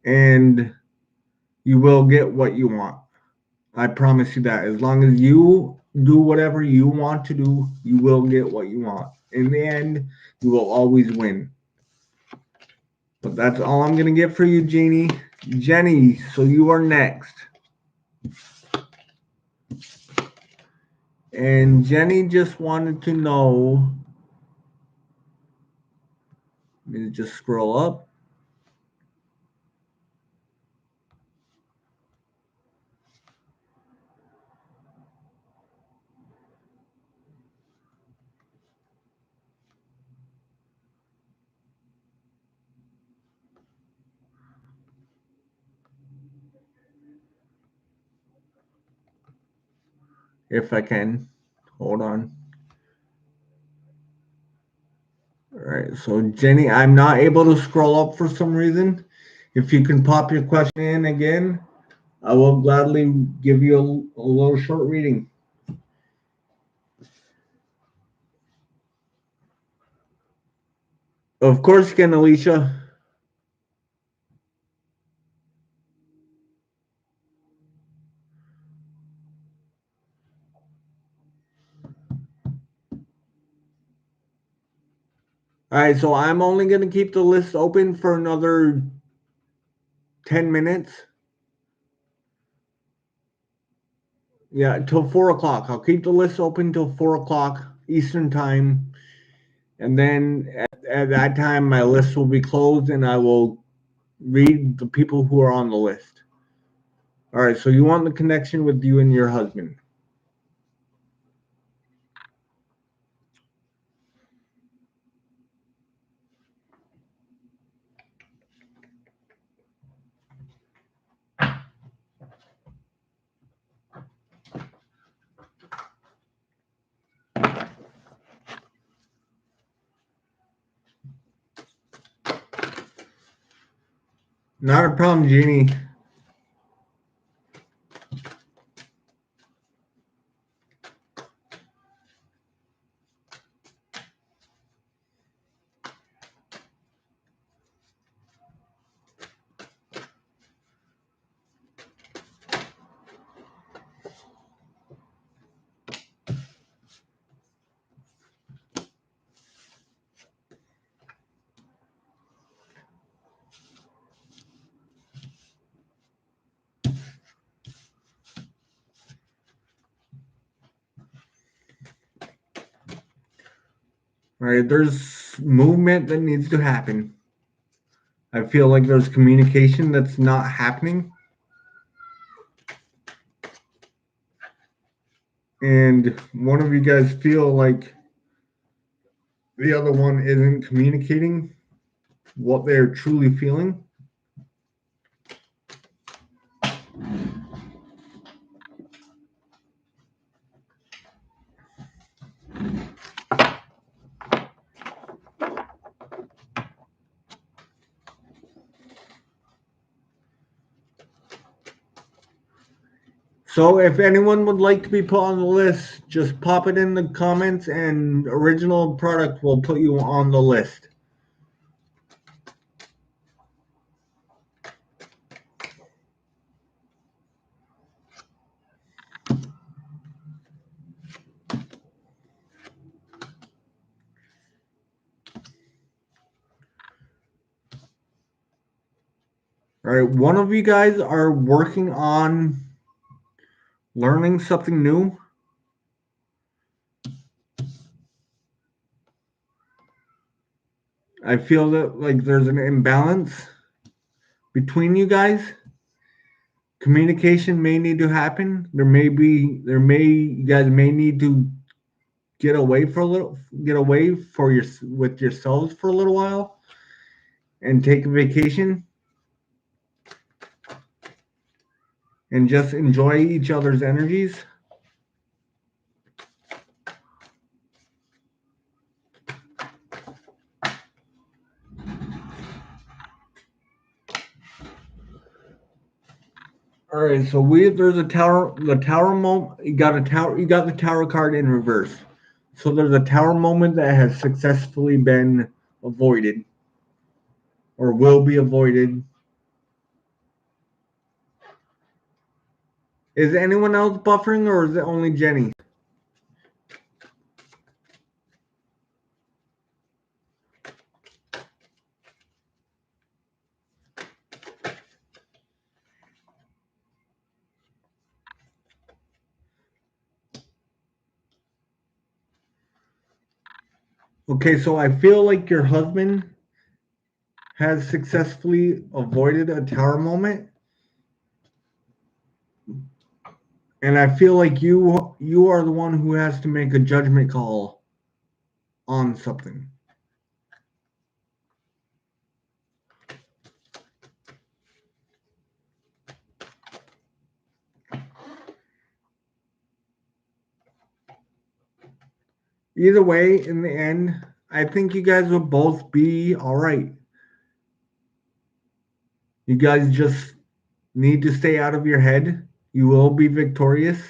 and you will get what you want. I promise you that. As long as you do whatever you want to do, you will get what you want. In the end, you will always win. But that's all I'm going to get for you, Jeannie. Jenny, so you are next. And Jenny just wanted to know. Let me just scroll up. If I can. Hold on. All right, so Jenny, I'm not able to scroll up for some reason. If you can pop your question in again, I will gladly give you a little short reading. Of course you can, Alicia. All right, so I'm only going to keep the list open for another 10 minutes. Yeah, till 4 o'clock. I'll keep the list open till 4 o'clock Eastern time. And then at that time, my list will be closed and I will read the people who are on the list. All right, so you want the connection with you and your husband. Not a problem, Jeannie. All right, there's movement that needs to happen. I feel like there's communication that's not happening. And one of you guys feel like the other one isn't communicating what they're truly feeling. So if anyone would like to be put on the list, just pop it in the comments and Original Product will put you on the list. All right, one of you guys are working on learning something new. I feel that like there's an imbalance between you guys. Communication may need to happen. You guys may need to get away with yourselves for a little while and take a vacation and just enjoy each other's energies. All right, so there's a tower. The tower moment. You got the tower card in reverse. So there's a tower moment that has successfully been avoided, or will be avoided. Is anyone else buffering, or is it only Jenny? Okay, so I feel like your husband has successfully avoided a tower moment. And I feel like you are the one who has to make a judgment call on something. Either way, in the end, I think you guys will both be all right. You guys just need to stay out of your head. You will be victorious.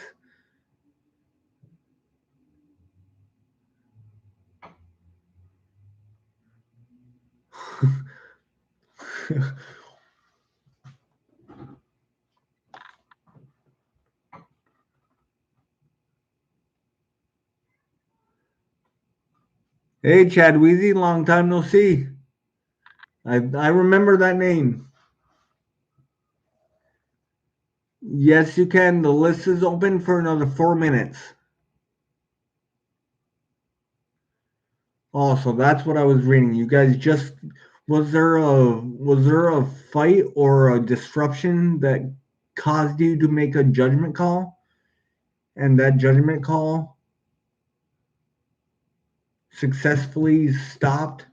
Hey, Chad Weezy, long time no see. I remember that name. Yes, you can. The list is open for another 4 minutes. Oh, so that's what I was reading. You guys just was there a fight or a disruption that caused you to make a judgment call? And that judgment call successfully stopped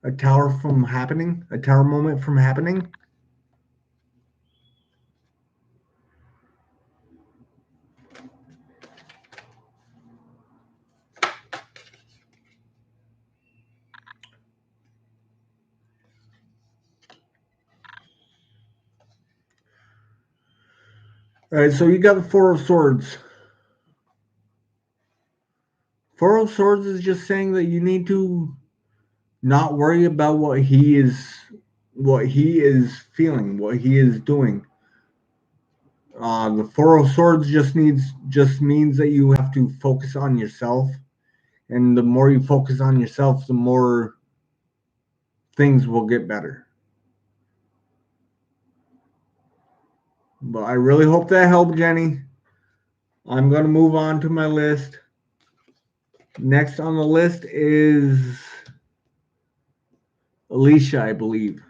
a tower moment from happening? All right, so you got the Four of Swords. Four of Swords is just saying that you need to not worry about what he is feeling, what he is doing. The Four of Swords just means that you have to focus on yourself, and the more you focus on yourself, the more things will get better. But I really hope that helped, Jenny. I'm going to move on to my list. Next on the list is Alicia, I believe.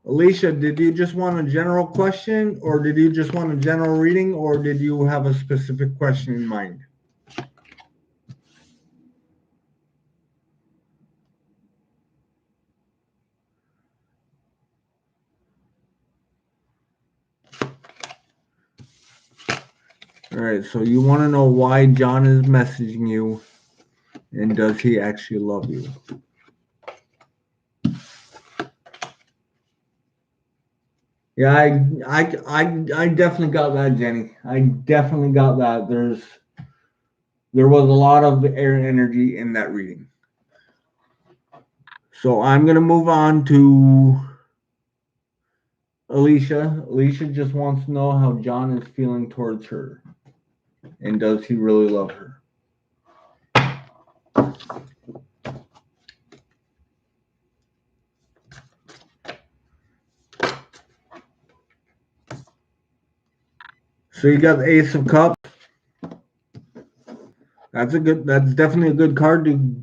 Alicia, did you just want a general question, or did you just want a general reading, or did you have a specific question in mind? All right, so you want to know why John is messaging you, and does he actually love you? Yeah, I definitely got that, Jenny. I definitely got that. There was a lot of air energy in that reading. So I'm gonna move on to Alicia. Alicia just wants to know how John is feeling towards her, and does he really love her? So you got the Ace of Cups. That's definitely a good card to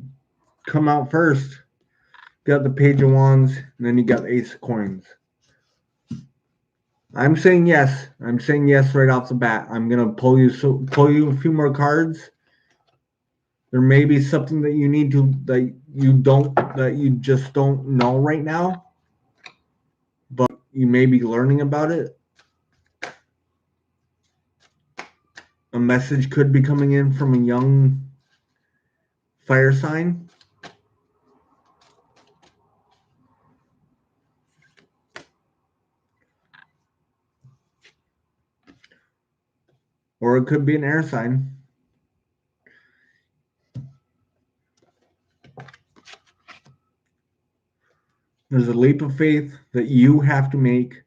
come out first. You got the Page of Wands, and then you got the Ace of Coins. I'm saying yes. I'm saying yes right off the bat. I'm gonna pull you a few more cards. There may be something that you just don't know right now, but you may be learning about it. A message could be coming in from a young fire sign. Or it could be an air sign. There's a leap of faith that you have to make,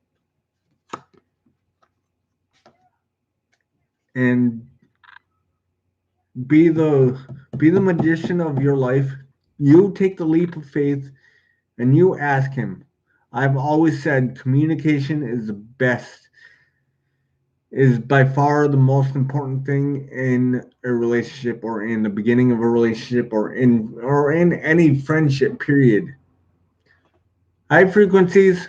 and be the magician of your life. You take the leap of faith and you ask him. I've always said communication is the best, is by far the most important thing in a relationship, or in the beginning of a relationship, or in any friendship, period. High frequencies.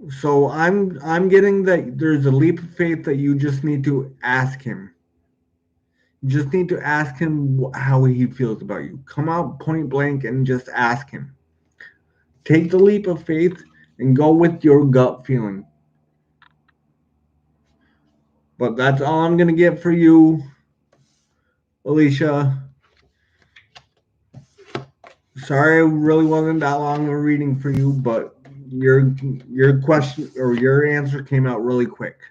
So I'm getting that there's a leap of faith that you just need to ask him. You just need to ask him how he feels about you. Come out point blank and just ask him. Take the leap of faith and go with your gut feeling. But that's all I'm going to get for you, Alicia. Sorry it really wasn't that long of a reading for you, but your question or your answer came out really quick.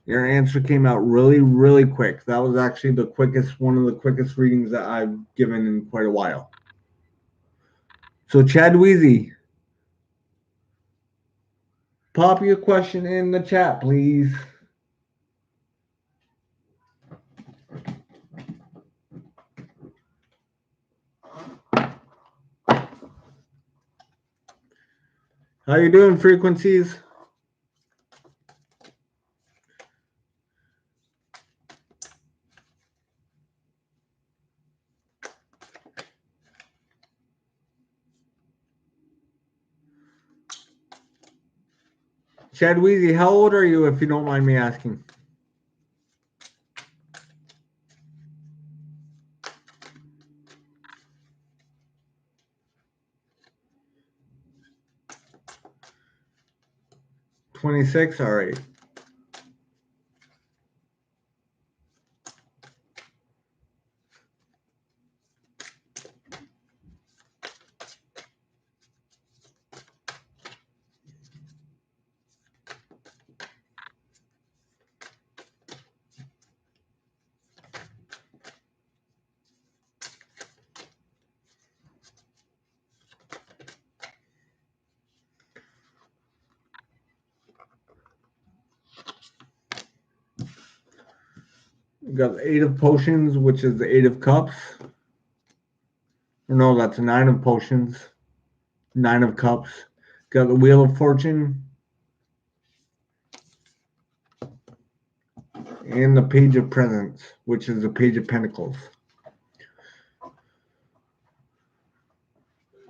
Your answer came out really, really quick. That was actually one of the quickest readings that I've given in quite a while. So Chad Weezy, pop your question in the chat, please. How you doing, frequencies? Chad Weezy, how old are you, if you don't mind me asking? $26? All right. We got the 8 of Potions, which is the 8 of Cups. Or no, that's a 9 of Potions. 9 of Cups. Got the Wheel of Fortune. And the Page of Presents, which is the Page of Pentacles.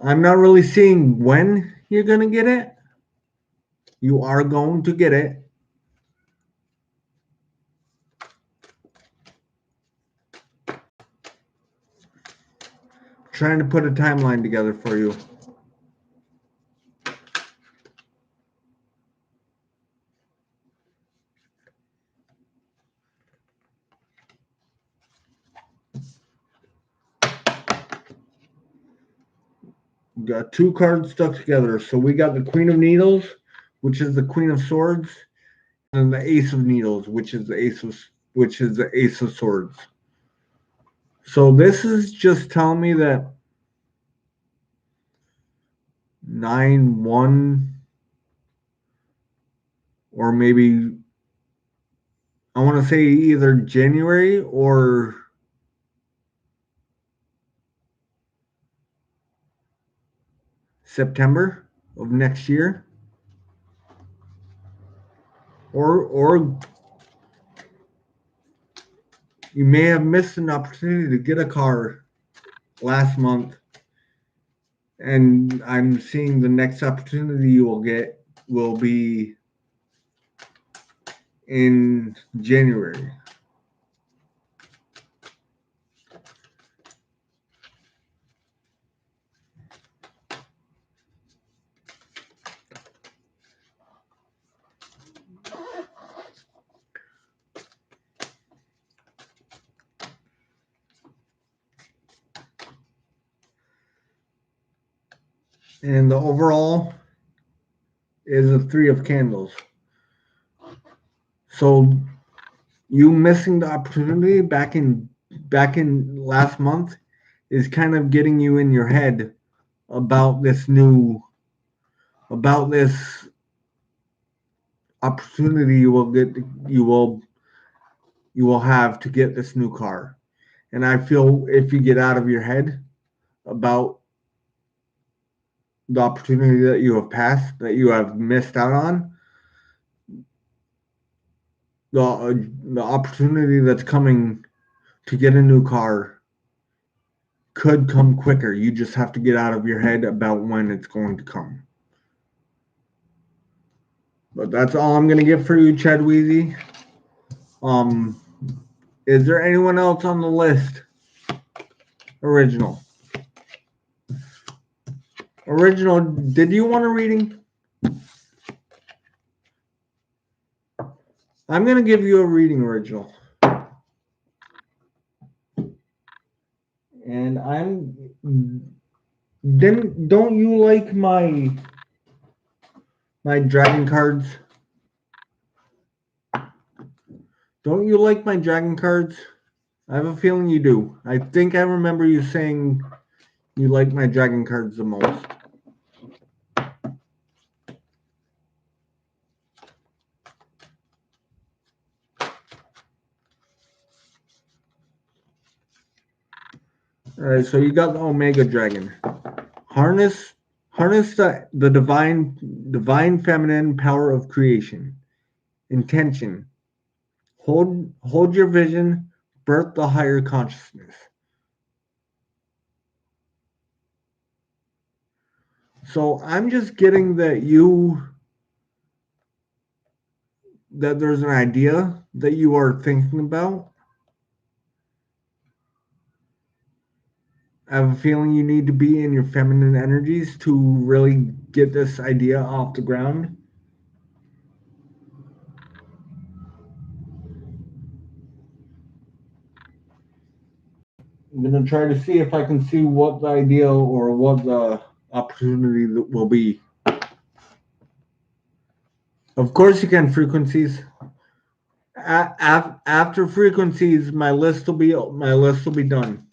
I'm not really seeing when you're going to get it. You are going to get it. Trying to put a timeline together for you. We got two cards stuck together. So we got the Queen of Needles, which is the Queen of Swords, and the Ace of Needles, which is the Ace of Swords. So this is just telling me that 9/1, or maybe I want to say either January or September of next year, or you may have missed an opportunity to get a car last month, and I'm seeing the next opportunity you will get will be in January. And the overall is a 3 of candles. So you missing the opportunity back in last month is kind of getting you in your head about this opportunity you will have to get this new car. And I feel if you get out of your head about the opportunity that you have passed, that you have missed out on, the opportunity that's coming to get a new car could come quicker. You just have to get out of your head about when it's going to come. But that's all I'm gonna get for you, Chad Weezy. Is there anyone else on the list? Original, did you want a reading? I'm gonna give you a reading, Original. And don't you like my dragon cards? Don't you like my dragon cards? I have a feeling you do. I think I remember you saying you like my dragon cards the most. All right, so you got the Omega Dragon. Harness the divine feminine power of creation. Intention. Hold your vision, birth the higher consciousness. So I'm just getting that there's an idea that you are thinking about. I have a feeling you need to be in your feminine energies to really get this idea off the ground. I'm going to try to see if I can see what the idea or what the opportunity will be. Of course you can, frequencies. After frequencies, my list will be done.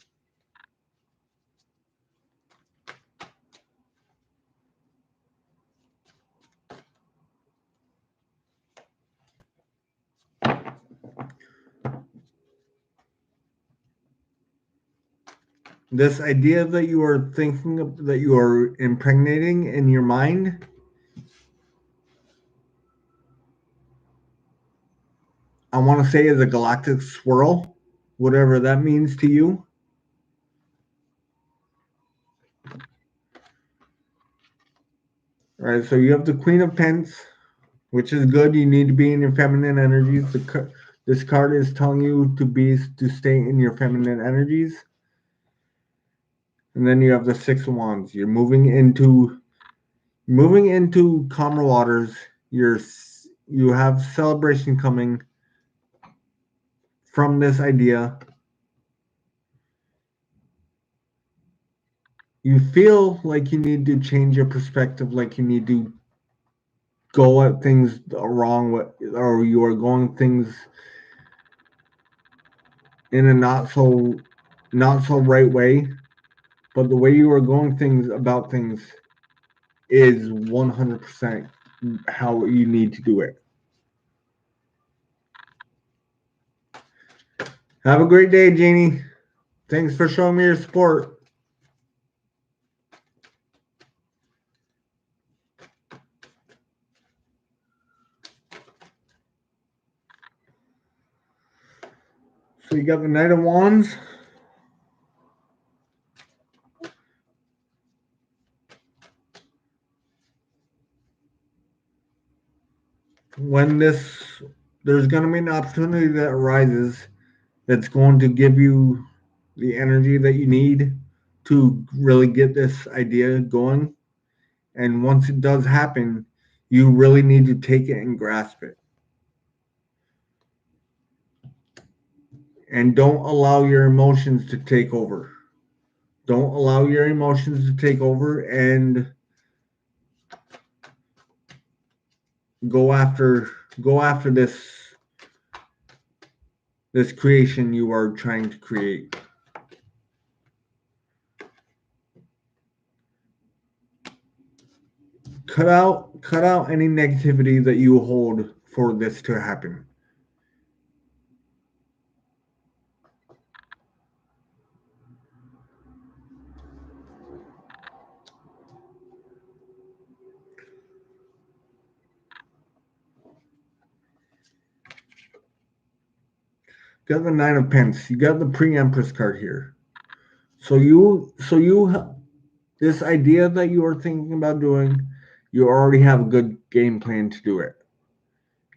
This idea that you are thinking of, that you are impregnating in your mind, I want to say is a galactic swirl, whatever that means to you. All right, so you have the Queen of Pence, which is good. You need to be in your feminine energies. This card is telling you to stay in your feminine energies. And then you have the Six of Wands. You're moving into calmer waters. You have celebration coming from this idea. You feel like you need to change your perspective, like you need to go at things wrong, or you are going things in a not so right way. But the way you are going about things is 100% how you need to do it. Have a great day, Janie. Thanks for showing me your support. So you got the Knight of Wands. There's going to be an opportunity that arises that's going to give you the energy that you need to really get this idea going. And once it does happen, you really need to take it and grasp it. And don't allow your emotions to take over. Don't allow your emotions to take over and go after this creation you are trying to create. Cut out any negativity that you hold for this to happen. Got the Nine of Pence. You got the Pre-Empress card here. So you this idea that you are thinking about doing, you already have a good game plan to do it.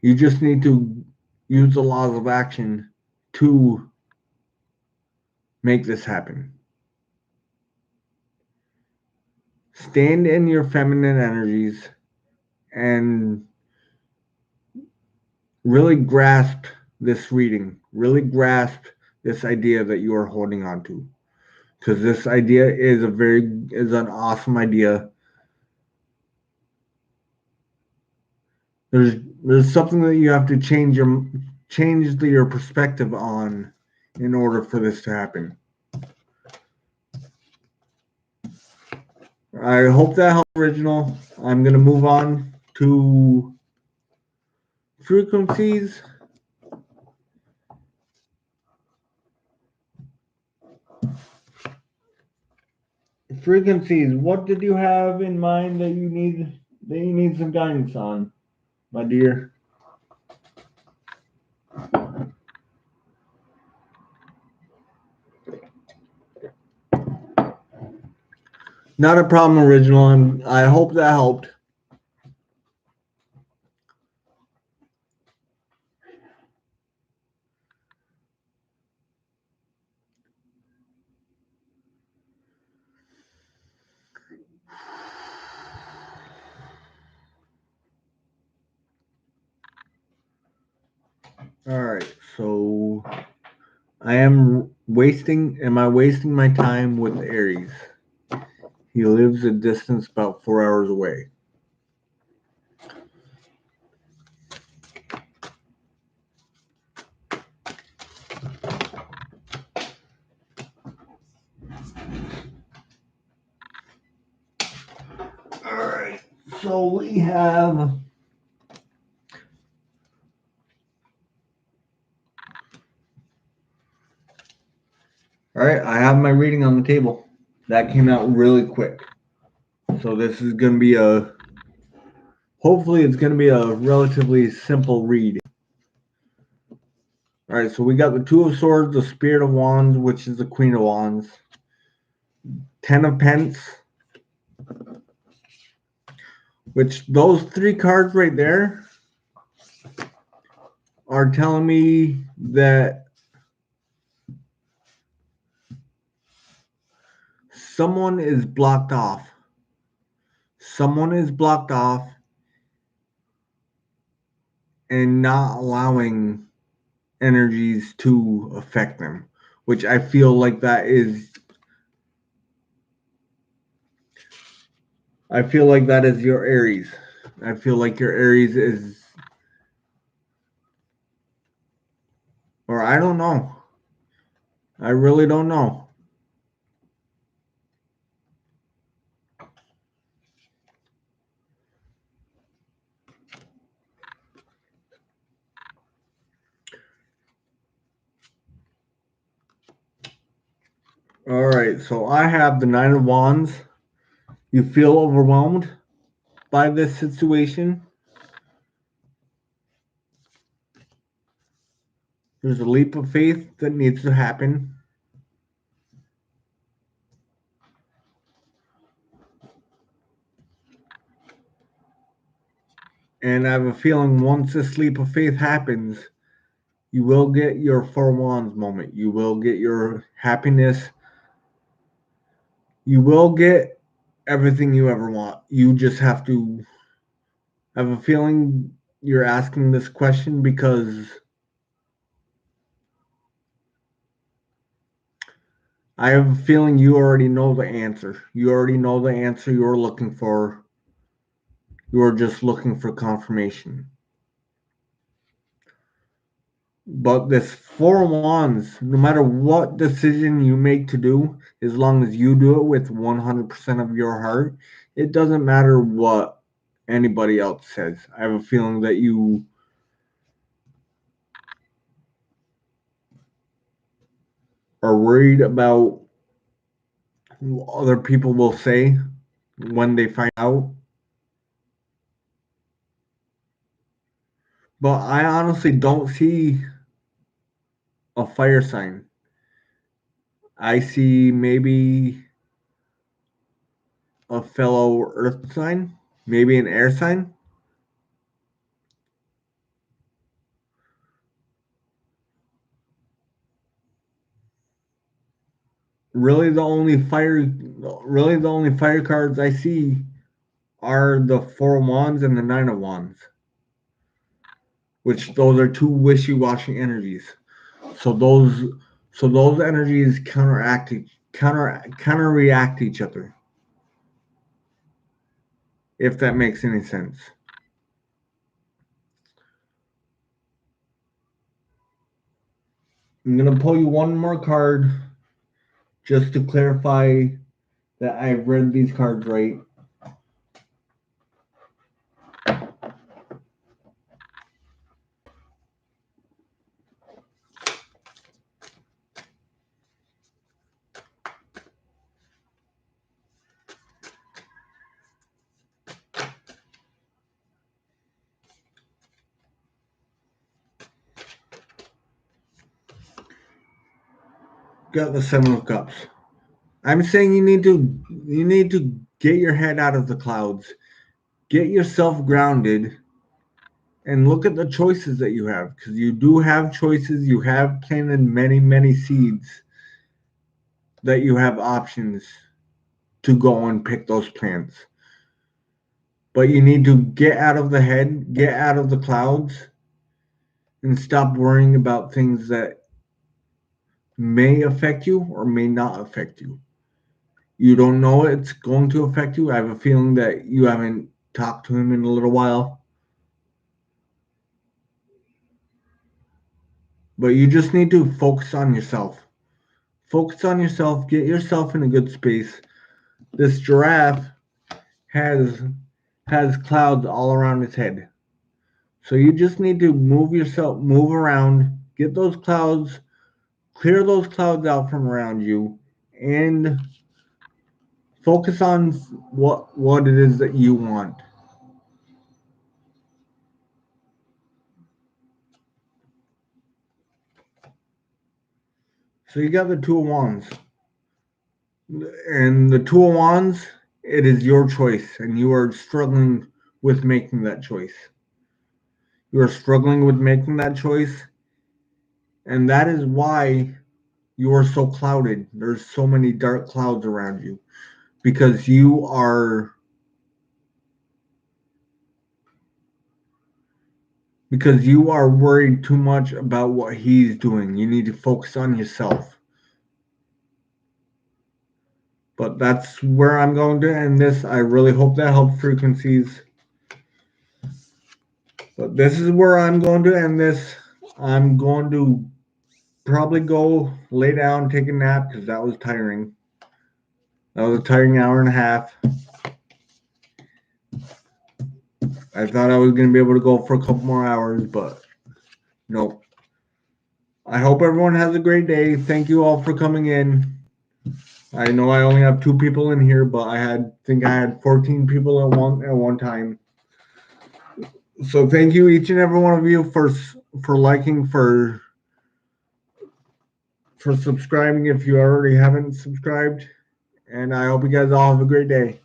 You just need to use the laws of action to make this happen. Stand in your feminine energies and really grasp this reading. Really grasp this idea that you are holding on to. Because this idea is an awesome idea. There's something that you have to change your perspective on in order for this to happen. I hope that helped, Original. I'm going to move on to frequencies. Frequencies, what did you have in mind that you need some guidance on, my dear? Not a problem, Original. I hope that helped. All right, so am I wasting my time with Aries? He lives a distance about 4 hours away. All right, so we have. All right, I have my reading on the table. That came out really quick. So this is going to be hopefully it's going to be a relatively simple read. All right, so we got the Two of Swords, the Spirit of Wands, which is the Queen of Wands, 10 of Pence, Which those three cards right there are telling me that someone is blocked off. Someone is blocked off and not allowing energies to affect them, which I feel like that is your Aries. I feel like your Aries is, or I don't know. I really don't know. All right, so I have the Nine of Wands. You feel overwhelmed by this situation. There's a leap of faith that needs to happen. And I have a feeling once this leap of faith happens, you will get your Four Wands moment. You will get your happiness. You will get everything you ever want. You just have to I have a feeling you're asking this question because I have a feeling you already know the answer. You already know the answer you're looking for. You're just looking for confirmation. But this Four Wands, no matter what decision you make to do, as long as you do it with 100% of your heart, it doesn't matter what anybody else says. I have a feeling that you are worried about what other people will say when they find out. But I honestly don't see a fire sign. I see maybe a fellow earth sign, maybe an air sign. Really the only fire cards I see are the Four of Wands and the Nine of Wands, which those are two wishy-washy energies. So those energies counter react each other. If that makes any sense. I'm gonna pull you one more card just to clarify that I've read these cards right. Got the Seven of Cups. I'm saying you need to get your head out of the clouds, get yourself grounded, and look at the choices that you have, because you do have choices. You have planted many seeds that you have options to go and pick those plants. But you need to get out of the head, get out of the clouds, and stop worrying about things that may affect you or may not affect you. You don't know it's going to affect you. I have a feeling that you haven't talked to him in a little while. But you just need to focus on yourself. Focus on yourself. Get yourself in a good space. This giraffe has clouds all around its head. So you just need to move around, get those clouds, clear those clouds out from around you, and focus on what it is that you want. So you got the Two of Wands. And the Two of Wands, it is your choice, and you are struggling with making that choice. You are struggling with making that choice. And that is why you are so clouded. There's so many dark clouds around you. Because you are worried too much about what he's doing. You need to focus on yourself. But that's where I'm going to end this. I really hope that helped, frequencies. But this is where I'm going to end this. I'm going to probably go lay down, take a nap, because that was tiring. That was a tiring hour and a half. I thought I was going to be able to go for a couple more hours, but nope. I hope everyone has a great day. Thank you all for coming in. I know I only have 2 people in here, but I think I had 14 people at one time. So thank you, each and every one of you, for liking, for subscribing if you already haven't subscribed. And I hope you guys all have a great day.